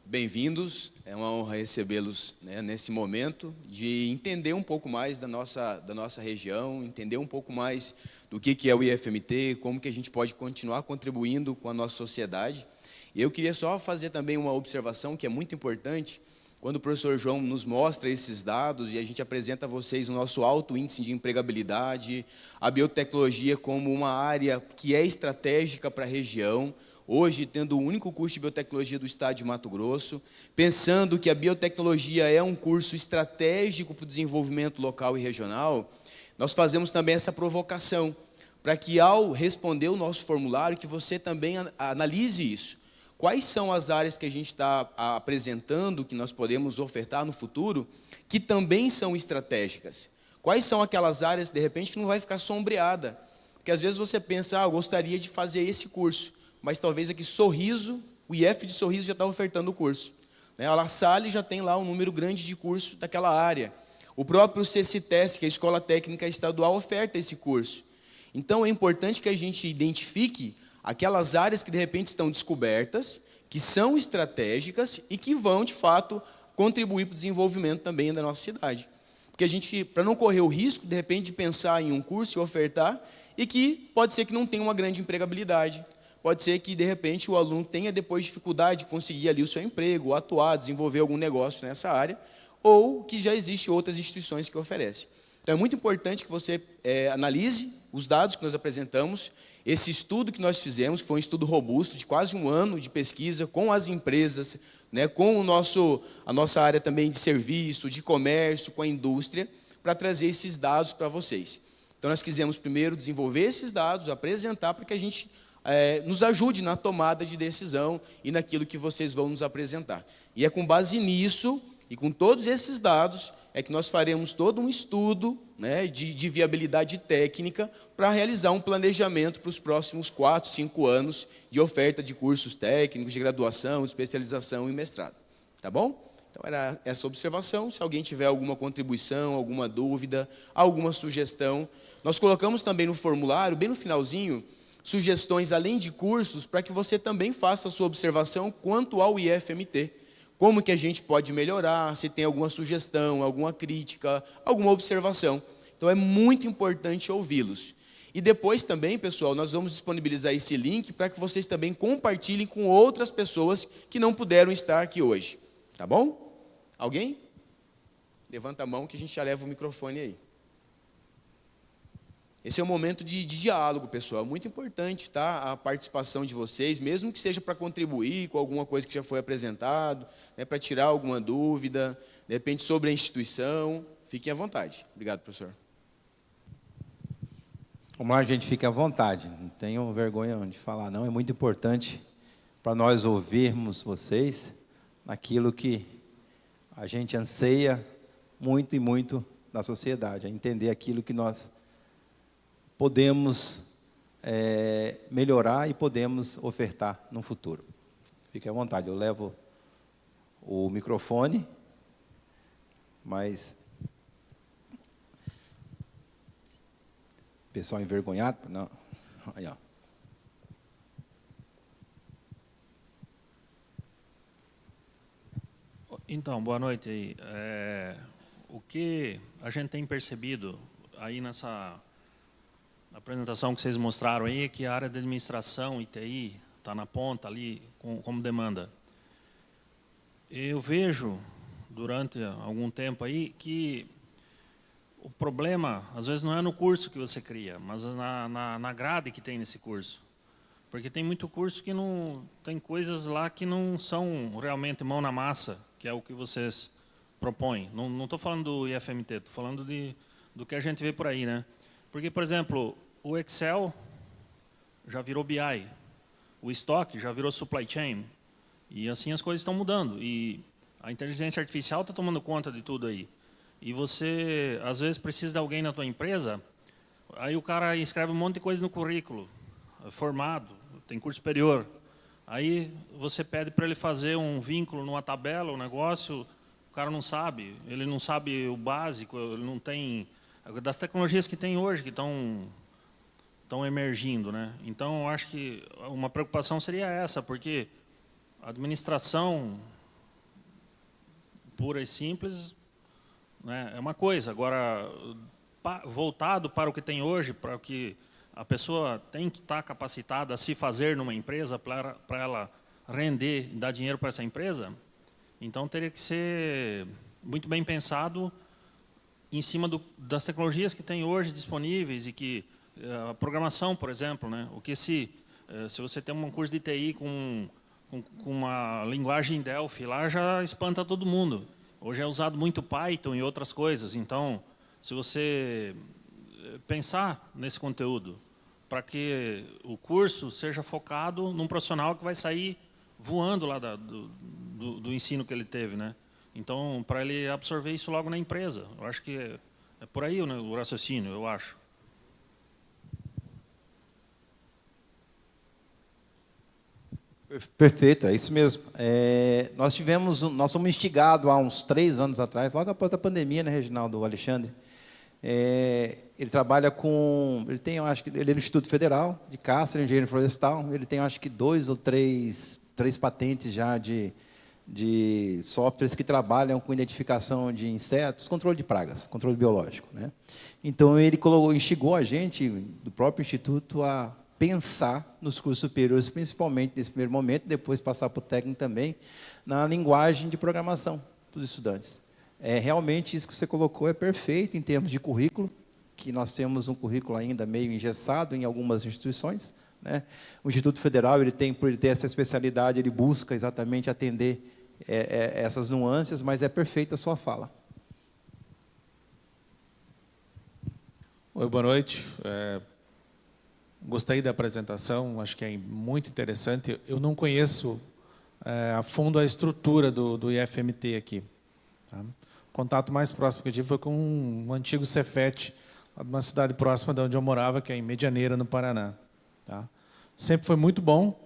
Speaker 3: Bem-vindos. É uma honra recebê-los, né, nesse momento de entender um pouco mais da nossa região, entender um pouco mais do que é o IFMT, como que a gente pode continuar contribuindo com a nossa sociedade. E eu queria só fazer também uma observação que é muito importante. Quando o professor João nos mostra esses dados e a gente apresenta a vocês o nosso alto índice de empregabilidade, a biotecnologia como uma área que é estratégica para a região, hoje tendo o único curso de biotecnologia do estado de Mato Grosso, pensando que a biotecnologia é um curso estratégico para o desenvolvimento local e regional, nós fazemos também essa provocação, para que ao responder o nosso formulário, que você também analise isso. Quais são as áreas que a gente está apresentando, que nós podemos ofertar no futuro, que também são estratégicas? Quais são aquelas áreas, de repente, que não vai ficar sombreada? Porque às vezes você pensa, eu gostaria de fazer esse curso, mas talvez aqui Sorriso, o IF de Sorriso já está ofertando o curso. A La Salle já tem lá um número grande de cursos daquela área. O próprio CCTES, que é a Escola Técnica Estadual, oferta esse curso. Então, é importante que a gente identifique aquelas áreas que, de repente, estão descobertas, que são estratégicas e que vão, de fato, contribuir para o desenvolvimento também da nossa cidade. Porque a gente, para não correr o risco, de repente, de pensar em um curso e ofertar, e que pode ser que não tenha uma grande empregabilidade, pode ser que, de repente, o aluno tenha depois dificuldade de conseguir ali o seu emprego, atuar, desenvolver algum negócio nessa área, ou que já existem outras instituições que oferecem. Então, é muito importante que você analise os dados que nós apresentamos, esse estudo que nós fizemos, que foi um estudo robusto, de quase 1 ano de pesquisa com as empresas, né, com a nossa área também de serviço, de comércio, com a indústria, para trazer esses dados para vocês. Então, nós quisemos primeiro desenvolver esses dados, apresentar para que a gente nos ajude na tomada de decisão e naquilo que vocês vão nos apresentar. E é com base nisso, e com todos esses dados, é que nós faremos todo um estudo, né, de viabilidade técnica para realizar um planejamento para os próximos 4, 5 anos de oferta de cursos técnicos, de graduação, de especialização e mestrado. Tá bom? Então, era essa observação. Se alguém tiver alguma contribuição, alguma dúvida, alguma sugestão, nós colocamos também no formulário, bem no finalzinho, sugestões além de cursos, para que você também faça a sua observação quanto ao IFMT. Como que a gente pode melhorar, se tem alguma sugestão, alguma crítica, alguma observação. Então, é muito importante ouvi-los. E depois também, pessoal, nós vamos disponibilizar esse link para que vocês também compartilhem com outras pessoas que não puderam estar aqui hoje. Tá bom? Alguém? Levanta a mão que a gente já leva o microfone aí. Esse é um momento de diálogo, pessoal. Muito importante, tá? A participação de vocês, mesmo que seja para contribuir com alguma coisa que já foi apresentado, né, para tirar alguma dúvida, de repente sobre a instituição. Fiquem à vontade. Obrigado, professor.
Speaker 1: Vamos lá, gente, fique à vontade. Não tenham vergonha de falar, não. É muito importante para nós ouvirmos vocês naquilo que a gente anseia muito e muito na sociedade, a entender aquilo que nós podemos melhorar e podemos ofertar no futuro. Fique à vontade, eu levo o microfone, mas pessoal envergonhado, não. Aí, ó.
Speaker 4: Então, boa noite aí. O que a gente tem percebido aí nessa apresentação que vocês mostraram aí, é que a área de administração, ITI, está na ponta ali, como demanda. Eu vejo, durante algum tempo aí, que o problema, às vezes, não é no curso que você cria, mas na grade que tem nesse curso. Porque tem muito curso que não... Tem coisas lá que não são realmente mão na massa, que é o que vocês propõem. Não estou falando do IFMT, estou falando do que a gente vê por aí, né? Porque, por exemplo, o Excel já virou BI, o estoque já virou supply chain. E assim as coisas estão mudando. E a inteligência artificial está tomando conta de tudo aí. E você, às vezes, precisa de alguém na tua empresa, aí o cara escreve um monte de coisa no currículo, formado, tem curso superior. Aí você pede para ele fazer um vínculo numa tabela, um negócio, o cara não sabe, ele não sabe o básico, ele não tem... Das tecnologias que tem hoje, que estão emergindo, né? Então, eu acho que uma preocupação seria essa, porque a administração pura e simples, né, é uma coisa. Agora, voltado para o que tem hoje, para o que a pessoa tem que estar capacitada a se fazer numa empresa para ela render, dar dinheiro para essa empresa, então teria que ser muito bem pensado em cima das tecnologias que tem hoje disponíveis e que a programação, por exemplo, né? O que se você tem um curso de TI com uma linguagem Delphi lá, já espanta todo mundo. Hoje é usado muito Python e outras coisas. Então, se você pensar nesse conteúdo para que o curso seja focado num profissional que vai sair voando lá do ensino que ele teve, né? Então, para ele absorver isso logo na empresa. Eu acho que é por aí o raciocínio, eu acho.
Speaker 1: Perfeito, é isso mesmo. Nós somos instigados há uns 3 anos atrás, logo após a pandemia, né, Reginaldo, o Alexandre. Ele trabalha com... eu acho que ele é do Instituto Federal de Caça, engenheiro florestal. Ele tem, acho que 2 ou 3 patentes já de softwares que trabalham com identificação de insetos, controle de pragas, controle biológico, né? Então, ele instigou a gente, do próprio Instituto, a pensar nos cursos superiores, principalmente nesse primeiro momento, depois passar para o técnico também, na linguagem de programação para os estudantes. Realmente, isso que você colocou é perfeito em termos de currículo, que nós temos um currículo ainda meio engessado em algumas instituições, né? O Instituto Federal, por ele ter essa especialidade, ele busca exatamente atender essas nuances, mas é perfeita a sua fala.
Speaker 5: Oi, boa noite. Gostei da apresentação, acho que é muito interessante. Eu não conheço a fundo a estrutura do IFMT aqui. Tá? O contato mais próximo que eu tive foi com um antigo Cefet, lá de uma cidade próxima de onde eu morava, que é em Medianeira, no Paraná. Tá? Sempre foi muito bom,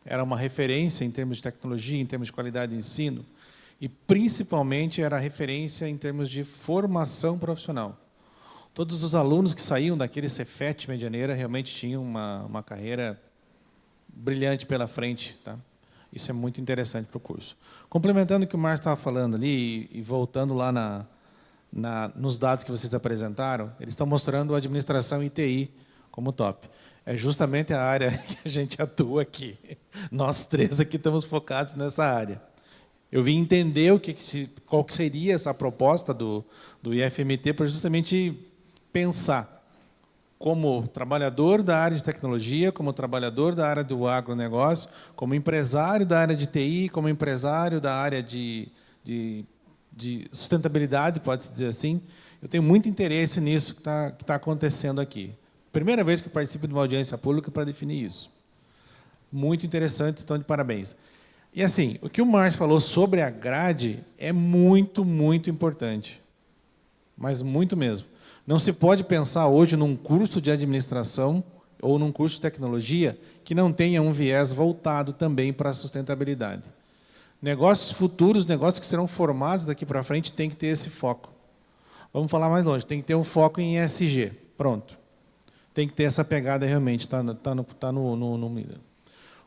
Speaker 5: era uma referência em termos de tecnologia, em termos de qualidade de ensino, e, principalmente, era referência em termos de formação profissional. Todos os alunos que saíam daquele Cefet Medianeira realmente tinham uma carreira brilhante pela frente. Tá? Isso é muito interessante para o curso. Complementando o que o Márcio estava falando ali, e voltando lá nos dados que vocês apresentaram, eles estão mostrando a administração e TI como top. É justamente a área que a gente atua aqui. Nós 3 aqui estamos focados nessa área. Eu vim entender qual que seria essa proposta do IFMT para justamente pensar como trabalhador da área de tecnologia, como trabalhador da área do agronegócio, como empresário da área de TI, como empresário da área de sustentabilidade, pode-se dizer assim. Eu tenho muito interesse nisso que está acontecendo aqui. Primeira vez que eu participo de uma audiência pública para definir isso. Muito interessante, então, de parabéns. E, assim, o que o Márcio falou sobre a grade é muito, muito importante. Mas muito mesmo. Não se pode pensar hoje num curso de administração ou num curso de tecnologia que não tenha um viés voltado também para a sustentabilidade. Negócios futuros, negócios que serão formados daqui para frente, tem que ter esse foco. Vamos falar mais longe, tem que ter um foco em ESG. Pronto. Tem que ter essa pegada realmente, está no...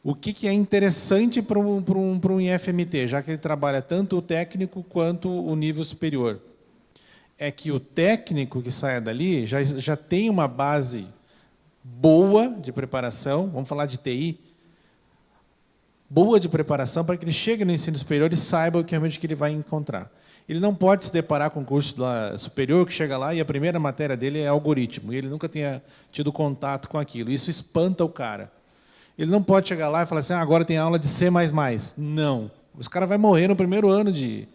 Speaker 5: O que é interessante para um IFMT, já que ele trabalha tanto o técnico quanto o nível superior? É que o técnico que saia dali já tem uma base boa de preparação, vamos falar de TI, boa de preparação para que ele chegue no ensino superior e saiba o que realmente que ele vai encontrar. Ele não pode se deparar com um curso superior que chega lá e a primeira matéria dele é algoritmo, e ele nunca tenha tido contato com aquilo. Isso espanta o cara. Ele não pode chegar lá e falar assim, agora tem aula de C++. Não. Os caras vão morrer no primeiro ano de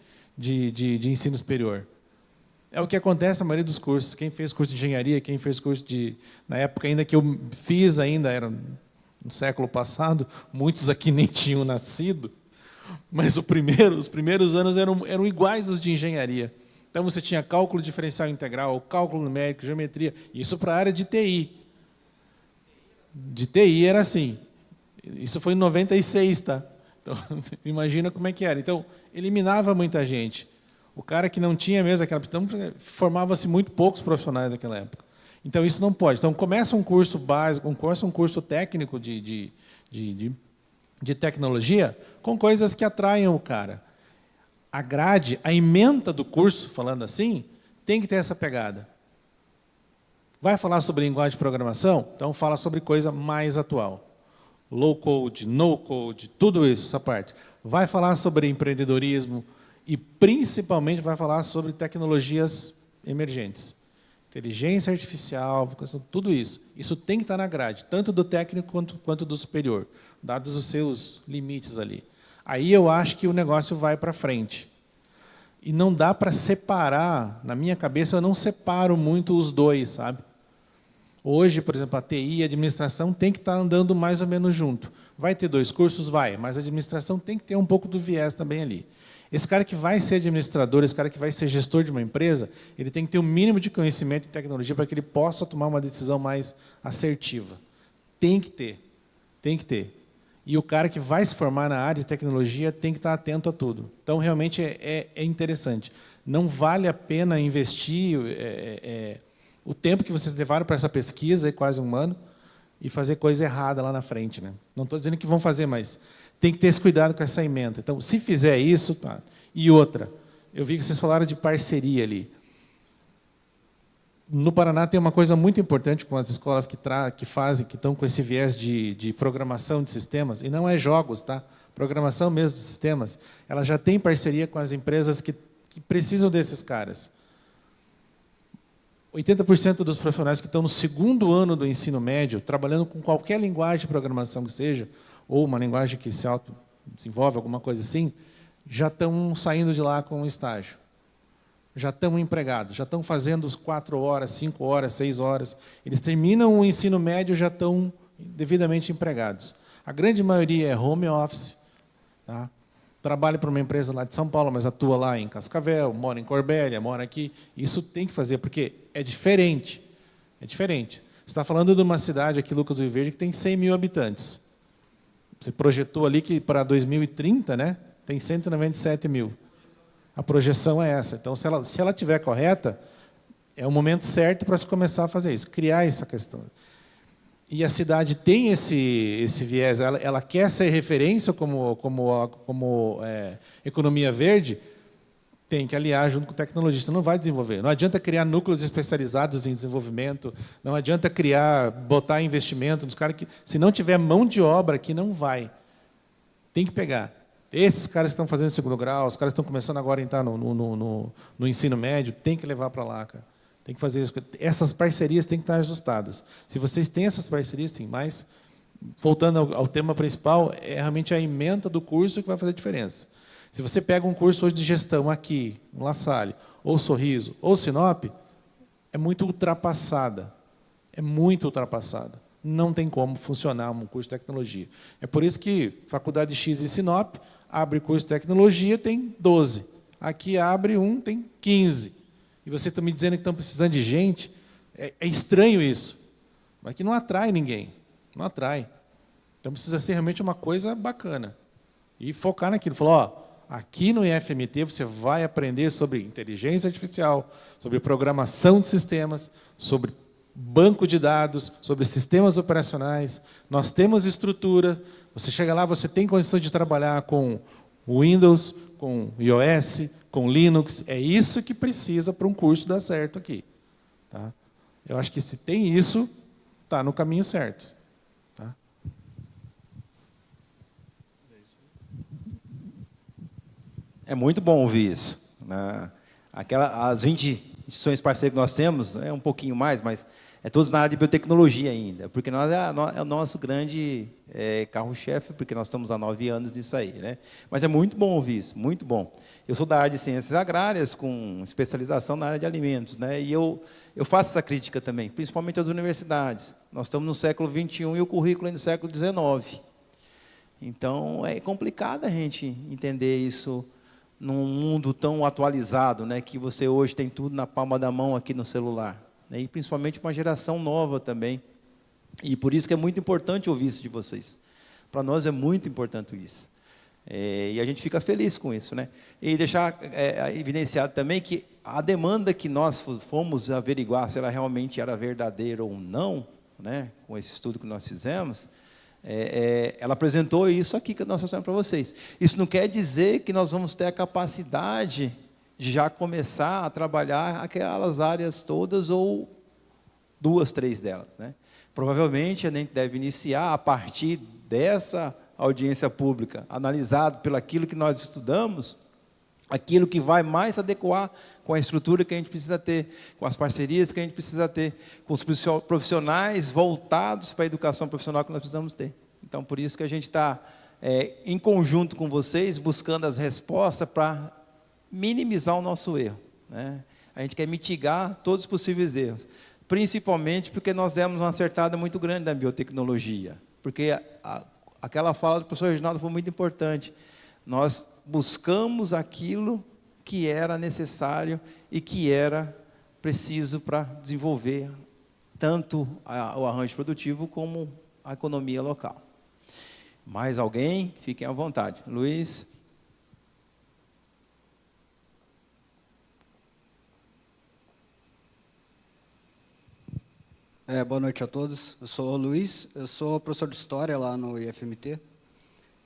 Speaker 5: ensino superior. É o que acontece na maioria dos cursos. Quem fez curso de engenharia, quem fez curso na época ainda que eu fiz, ainda era no século passado, muitos aqui nem tinham nascido. Mas os primeiros anos eram iguais aos de engenharia. Então, você tinha cálculo diferencial integral, cálculo numérico, geometria, isso para a área de TI. De TI era assim. Isso foi em 96, tá? Então, imagina como é que era. Então, eliminava muita gente. O cara que não tinha mesmo aquela... Então, formava-se muito poucos profissionais naquela época. Então, isso não pode. Então, começa um curso básico, um curso técnico de tecnologia com coisas que atraiam o cara. A grade, a ementa do curso, falando assim, tem que ter essa pegada. Vai falar sobre linguagem de programação? Então, fala sobre coisa mais atual. Low code, no code, tudo isso, essa parte. Vai falar sobre empreendedorismo e, principalmente, vai falar sobre tecnologias emergentes. Inteligência artificial, tudo isso. Isso tem que estar na grade, tanto do técnico quanto do superior, dados os seus limites ali. Aí eu acho que o negócio vai para frente. E não dá para separar, na minha cabeça, eu não separo muito os dois, sabe? Hoje, por exemplo, a TI e a administração tem que estar andando mais ou menos junto. Vai ter 2 cursos? Vai, mas a administração tem que ter um pouco do viés também ali. Esse cara que vai ser administrador, esse cara que vai ser gestor de uma empresa, ele tem que ter um mínimo de conhecimento em tecnologia para que ele possa tomar uma decisão mais assertiva. Tem que ter. Tem que ter. E o cara que vai se formar na área de tecnologia tem que estar atento a tudo. Então, realmente, é interessante. Não vale a pena investir o tempo que vocês levaram para essa pesquisa, quase um ano, e fazer coisa errada lá na frente, né? Não estou dizendo que vão fazer, mas tem que ter esse cuidado com essa ementa. Então, se fizer isso... Tá. E outra, eu vi que vocês falaram de parceria ali. No Paraná tem uma coisa muito importante com as escolas que estão com esse viés de programação de sistemas, e não é jogos, tá? Programação mesmo de sistemas. Ela já tem parceria com as empresas que precisam desses caras. 80% dos profissionais que estão no 2º ano do ensino médio, trabalhando com qualquer linguagem de programação que seja, ou uma linguagem que se auto-desenvolve, alguma coisa assim, já estão saindo de lá com um estágio. Já estão empregados, já estão fazendo 4 horas, 5 horas, 6 horas. Eles terminam o ensino médio e já estão devidamente empregados. A grande maioria é home office. Tá? Trabalha para uma empresa lá de São Paulo, mas atua lá em Cascavel, mora em Corbélia, mora aqui. Isso tem que fazer, porque é diferente. É diferente. Você está falando de uma cidade aqui, Lucas do Rio Verde, que tem 100 mil habitantes. Você projetou ali que para 2030, né, tem 197 mil. A projeção é essa. Então, se ela estiver correta, é o momento certo para se começar a fazer isso, criar essa questão. E a cidade tem esse viés, ela quer ser referência como economia verde, tem que aliar junto com o tecnologista, não vai desenvolver. Não adianta criar núcleos especializados em desenvolvimento, não adianta botar investimento nos caras que, se não tiver mão de obra aqui, não vai. Tem que pegar. Esses caras que estão fazendo 2º grau, os caras que estão começando agora a entrar no ensino médio, tem que levar para lá, cara. Tem que fazer isso. Essas parcerias têm que estar ajustadas. Se vocês têm essas parcerias, sim, mas, voltando ao tema principal, é realmente a ementa do curso que vai fazer a diferença. Se você pega um curso hoje de gestão aqui, no La Salle, ou Sorriso, ou Sinop, é muito ultrapassada. É muito ultrapassada. Não tem como funcionar um curso de tecnologia. É por isso que Faculdade X em Sinop abre curso de tecnologia, tem 12. Aqui abre um, tem 15. E vocês estão me dizendo que estão precisando de gente? É estranho isso. Mas que não atrai ninguém. Não atrai. Então, precisa ser realmente uma coisa bacana. E focar naquilo. Falar, aqui no IFMT você vai aprender sobre inteligência artificial, sobre programação de sistemas, sobre banco de dados, sobre sistemas operacionais. Nós temos estrutura. Você chega lá, você tem condição de trabalhar com Windows, com iOS, com Linux. É isso que precisa para um curso dar certo aqui. Tá? Eu acho que se tem isso, está no caminho certo. Tá?
Speaker 1: É muito bom ouvir isso. Né? As 20 instituições parceiras que nós temos, é um pouquinho mais, mas é todos na área de biotecnologia ainda, porque nós é o nosso grande carro-chefe, porque nós estamos há 9 anos nisso aí. Né? Mas é muito bom ouvir isso, muito bom. Eu sou da área de ciências agrárias, com especialização na área de alimentos, né? E eu faço essa crítica também, principalmente às universidades. Nós estamos no século XXI e o currículo é do século XIX. Então, é complicado a gente entender isso num mundo tão atualizado, né, que você hoje tem tudo na palma da mão aqui no celular, né, e principalmente uma geração nova também. E por isso que é muito importante ouvir isso de vocês. Para nós é muito importante isso. E a gente fica feliz com isso, né? E deixar evidenciado também que a demanda que nós fomos averiguar se ela realmente era verdadeira ou não, né, com esse estudo que nós fizemos, ela apresentou isso aqui que nós mostramos para vocês. Isso não quer dizer que nós vamos ter a capacidade de já começar a trabalhar aquelas áreas todas ou 2, 3 delas, né? Provavelmente a gente deve iniciar a partir dessa audiência pública, analisado pelo aquilo que nós estudamos, aquilo que vai mais se adequar com a estrutura que a gente precisa ter, com as parcerias que a gente precisa ter, com os profissionais voltados para a educação profissional que nós precisamos ter. Então, por isso que a gente está, em conjunto com vocês, buscando as respostas para minimizar o nosso erro, né? A gente quer mitigar todos os possíveis erros, principalmente porque nós demos uma acertada muito grande na biotecnologia, porque aquela fala do professor Reginaldo foi muito importante. Nós buscamos aquilo que era necessário e que era preciso para desenvolver tanto o arranjo produtivo como a economia local. Mais alguém? Fiquem à vontade. Luiz?
Speaker 6: Boa noite a todos. Eu sou o Luiz, eu sou professor de História lá no IFMT.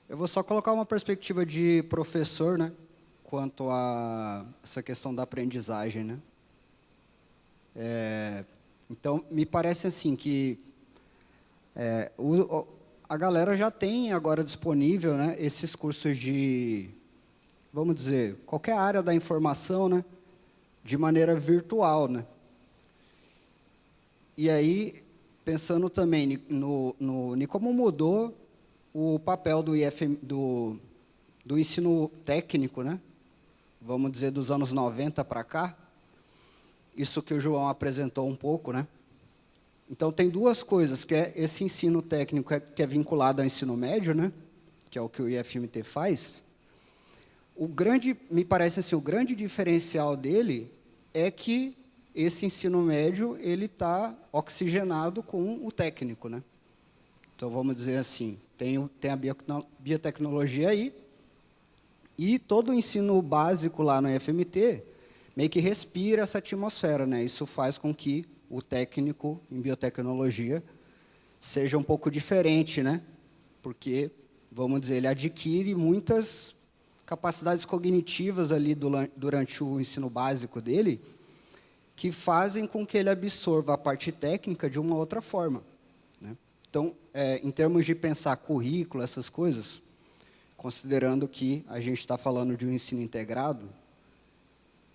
Speaker 6: Eu vou só colocar uma perspectiva de professor, né, quanto a essa questão da aprendizagem, né. Então, me parece assim que a galera já tem agora disponível, né, esses cursos de, vamos dizer, qualquer área da informação, né, de maneira virtual, né. E aí, pensando também em como mudou o papel do ensino técnico, né? Vamos dizer, dos anos 90 para cá, isso que o João apresentou um pouco, né? Então, tem duas coisas, que é esse ensino técnico que é vinculado ao ensino médio, né? Que é o que o IFMT faz. Me parece assim, o grande diferencial dele é que esse ensino médio ele está oxigenado com o técnico, né? Então, vamos dizer assim, tem a biotecnologia aí, e todo o ensino básico lá no IFMT meio que respira essa atmosfera, né? Isso faz com que o técnico em biotecnologia seja um pouco diferente, né? Porque, vamos dizer, ele adquire muitas capacidades cognitivas ali durante o ensino básico dele, que fazem com que ele absorva a parte técnica de uma outra forma, né? Então, em termos de pensar currículo, essas coisas, considerando que a gente está falando de um ensino integrado,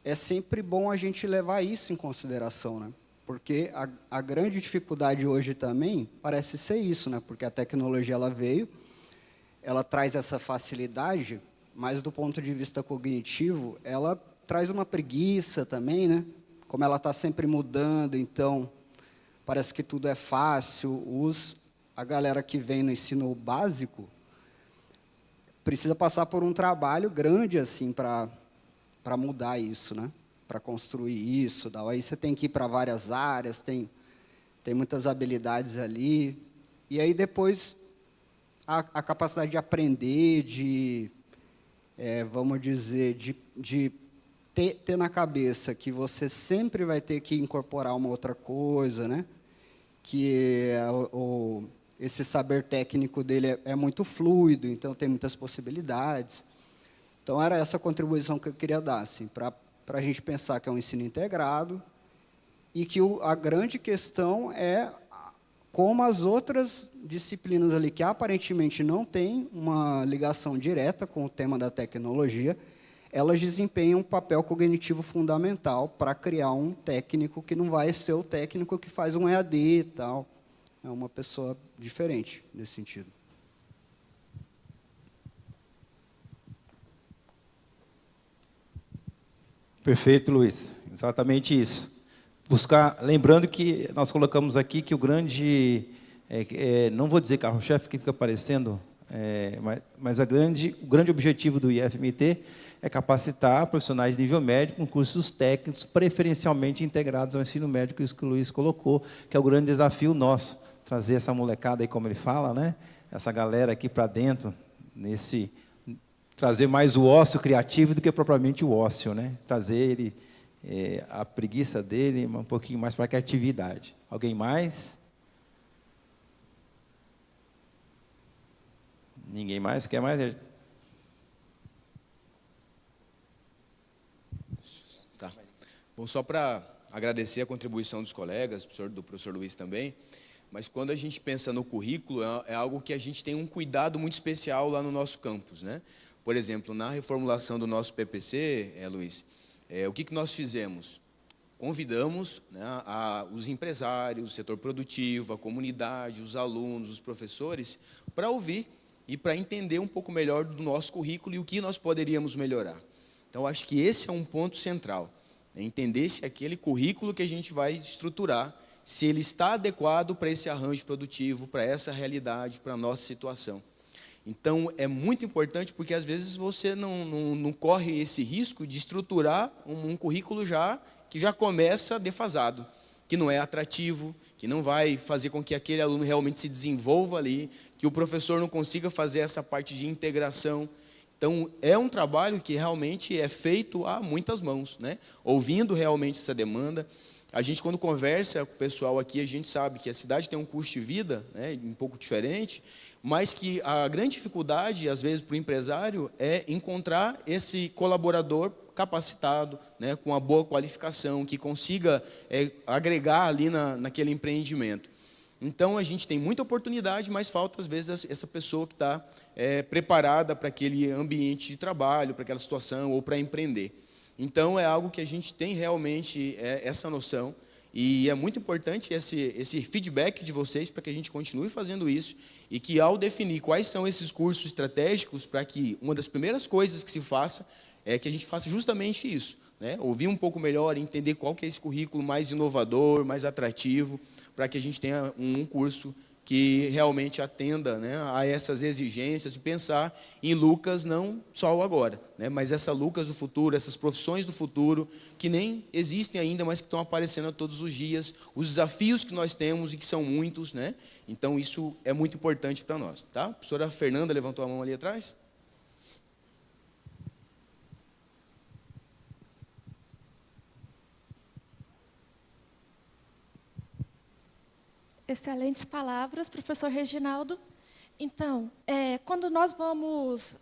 Speaker 6: é sempre bom a gente levar isso em consideração, né? Porque a grande dificuldade hoje também parece ser isso, né? Porque a tecnologia ela veio, ela traz essa facilidade, mas do ponto de vista cognitivo, ela traz uma preguiça também, né? Como ela está sempre mudando, então parece que tudo é fácil. A galera que vem no ensino básico precisa passar por um trabalho grande assim para mudar isso, né? Para construir isso. Aí você tem que ir para várias áreas, tem muitas habilidades ali. E aí depois a capacidade de aprender, vamos dizer, de ter na cabeça que você sempre vai ter que incorporar uma outra coisa, né? Que esse saber técnico dele é muito fluido, então tem muitas possibilidades. Então, era essa contribuição que eu queria dar, assim, para a gente pensar que é um ensino integrado e que a grande questão é como as outras disciplinas ali, que aparentemente não têm uma ligação direta com o tema da tecnologia, elas desempenham um papel cognitivo fundamental para criar um técnico que não vai ser o técnico que faz um EAD e tal. É uma pessoa diferente nesse sentido.
Speaker 1: Perfeito, Luiz. Exatamente isso. Lembrando que nós colocamos aqui que o grande, não vou dizer carro-chefe, que fica parecendo mas o grande objetivo do IFMT é capacitar profissionais de nível médio com cursos técnicos, preferencialmente integrados ao ensino médio, isso que o Luiz colocou, que é o grande desafio nosso, trazer essa molecada aí, como ele fala, né? Essa galera aqui para dentro, trazer mais o ócio criativo do que propriamente o ócio, né? Trazer ele, a preguiça dele um pouquinho mais para a criatividade. Alguém mais? Ninguém mais? Quer mais?
Speaker 3: Tá. Bom, só para agradecer a contribuição dos colegas, do professor Luiz também, mas quando a gente pensa no currículo, é algo que a gente tem um cuidado muito especial lá no nosso campus, né? Por exemplo, na reformulação do nosso PPC, Luiz, o que nós fizemos? Convidamos, né, os empresários, o setor produtivo, a comunidade, os alunos, os professores, para ouvir e para entender um pouco melhor do nosso currículo e o que nós poderíamos melhorar. Então, acho que esse é um ponto central, é entender se aquele currículo que a gente vai estruturar, se ele está adequado para esse arranjo produtivo, para essa realidade, para a nossa situação. Então, é muito importante, porque às vezes você não corre esse risco de estruturar um currículo que já começa defasado, que não é atrativo, que não vai fazer com que aquele aluno realmente se desenvolva ali, que o professor não consiga fazer essa parte de integração. Então, é um trabalho que realmente é feito a muitas mãos, né? Ouvindo realmente essa demanda. A gente, quando conversa com o pessoal aqui, a gente sabe que a cidade tem um custo de vida, né, um pouco diferente, mas que a grande dificuldade, às vezes, para o empresário é encontrar esse colaborador capacitado, né, com uma boa qualificação, que consiga agregar ali naquele empreendimento. Então, a gente tem muita oportunidade, mas falta, às vezes, essa pessoa que está preparada para aquele ambiente de trabalho, para aquela situação, ou para empreender. Então, é algo que a gente tem realmente essa noção, e é muito importante esse feedback de vocês para que a gente continue fazendo isso, e que, ao definir quais são esses cursos estratégicos, para que uma das primeiras coisas que se faça é que a gente faça justamente isso, né? Ouvir um pouco melhor, entender qual que é esse currículo mais inovador, mais atrativo, para que a gente tenha um curso que realmente atenda, né, a essas exigências, e pensar em Lucas não só o agora, né, mas essa Lucas do futuro, essas profissões do futuro, que nem existem ainda, mas que estão aparecendo todos os dias, os desafios que nós temos, e que são muitos, né? Então, isso é muito importante para nós. Tá? A professora Fernanda levantou a mão ali atrás.
Speaker 7: Excelentes palavras, professor Reginaldo. Então, quando nós vamos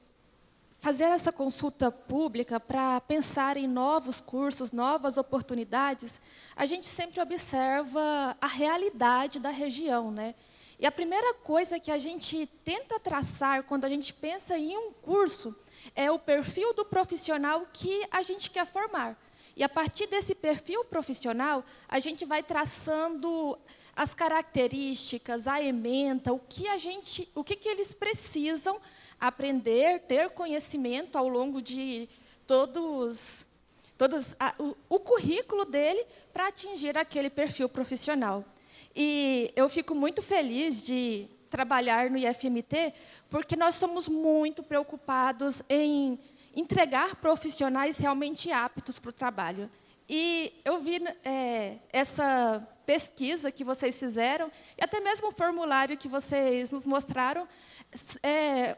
Speaker 7: fazer essa consulta pública para pensar em novos cursos, novas oportunidades, a gente sempre observa a realidade da região, né? E a primeira coisa que a gente tenta traçar quando a gente pensa em um curso é o perfil do profissional que a gente quer formar. E, a partir desse perfil profissional, a gente vai traçando as características, a ementa, o que eles precisam aprender, ter conhecimento ao longo de o currículo dele para atingir aquele perfil profissional. E eu fico muito feliz de trabalhar no IFMT, porque nós somos muito preocupados em entregar profissionais realmente aptos para o trabalho. E eu vi essa pesquisa que vocês fizeram, e até mesmo o formulário que vocês nos mostraram,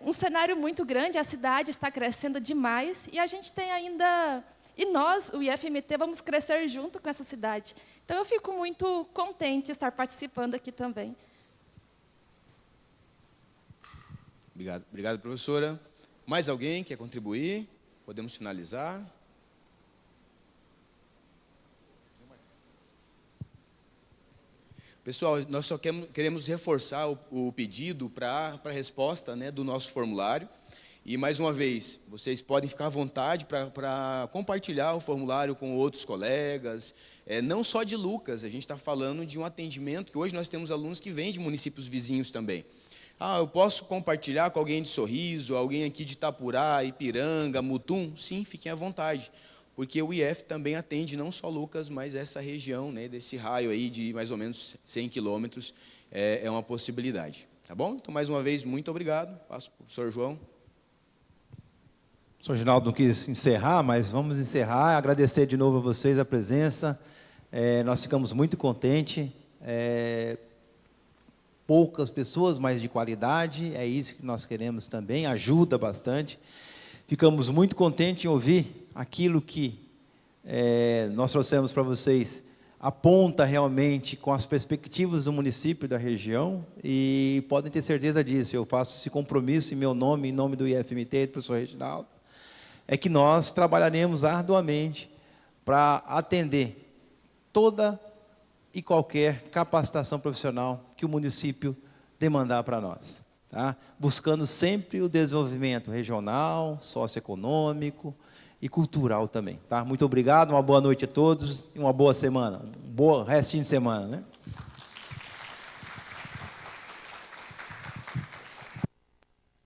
Speaker 7: um cenário muito grande, a cidade está crescendo demais, e a gente tem ainda... E nós, o IFMT, vamos crescer junto com essa cidade. Então, eu fico muito contente de estar participando aqui também.
Speaker 3: Obrigado, professora. Mais alguém quer contribuir? Podemos finalizar? Pessoal, nós só queremos reforçar o pedido para a resposta, né, do nosso formulário. E, mais uma vez, vocês podem ficar à vontade para compartilhar o formulário com outros colegas, não só de Lucas, a gente está falando de um atendimento, que hoje nós temos alunos que vêm de municípios vizinhos também. Eu posso compartilhar com alguém de Sorriso, alguém aqui de Itapurá, Ipiranga, Mutum? Sim, fiquem à vontade, porque o IF também atende não só Lucas, mas essa região, né, desse raio aí de mais ou menos 100 quilômetros, é uma possibilidade. Tá bom? Então, mais uma vez, muito obrigado. Passo para o professor João.
Speaker 1: O senhor Ginaldo não quis encerrar, mas vamos encerrar. Agradecer de novo a vocês a presença. Nós ficamos muito contentes. Poucas pessoas, mas de qualidade. É isso que nós queremos também. Ajuda bastante. Ficamos muito contentes em ouvir aquilo que nós trouxemos para vocês. Aponta realmente com as perspectivas do município e da região, e podem ter certeza disso. Eu faço esse compromisso em meu nome, em nome do IFMT, do professor Reginaldo, é que nós trabalharemos arduamente para atender toda e qualquer capacitação profissional que o município demandar para nós, tá? Buscando sempre o desenvolvimento regional, socioeconômico e cultural também, tá? Muito obrigado, uma boa noite a todos e uma boa semana, um bom restinho de semana, né?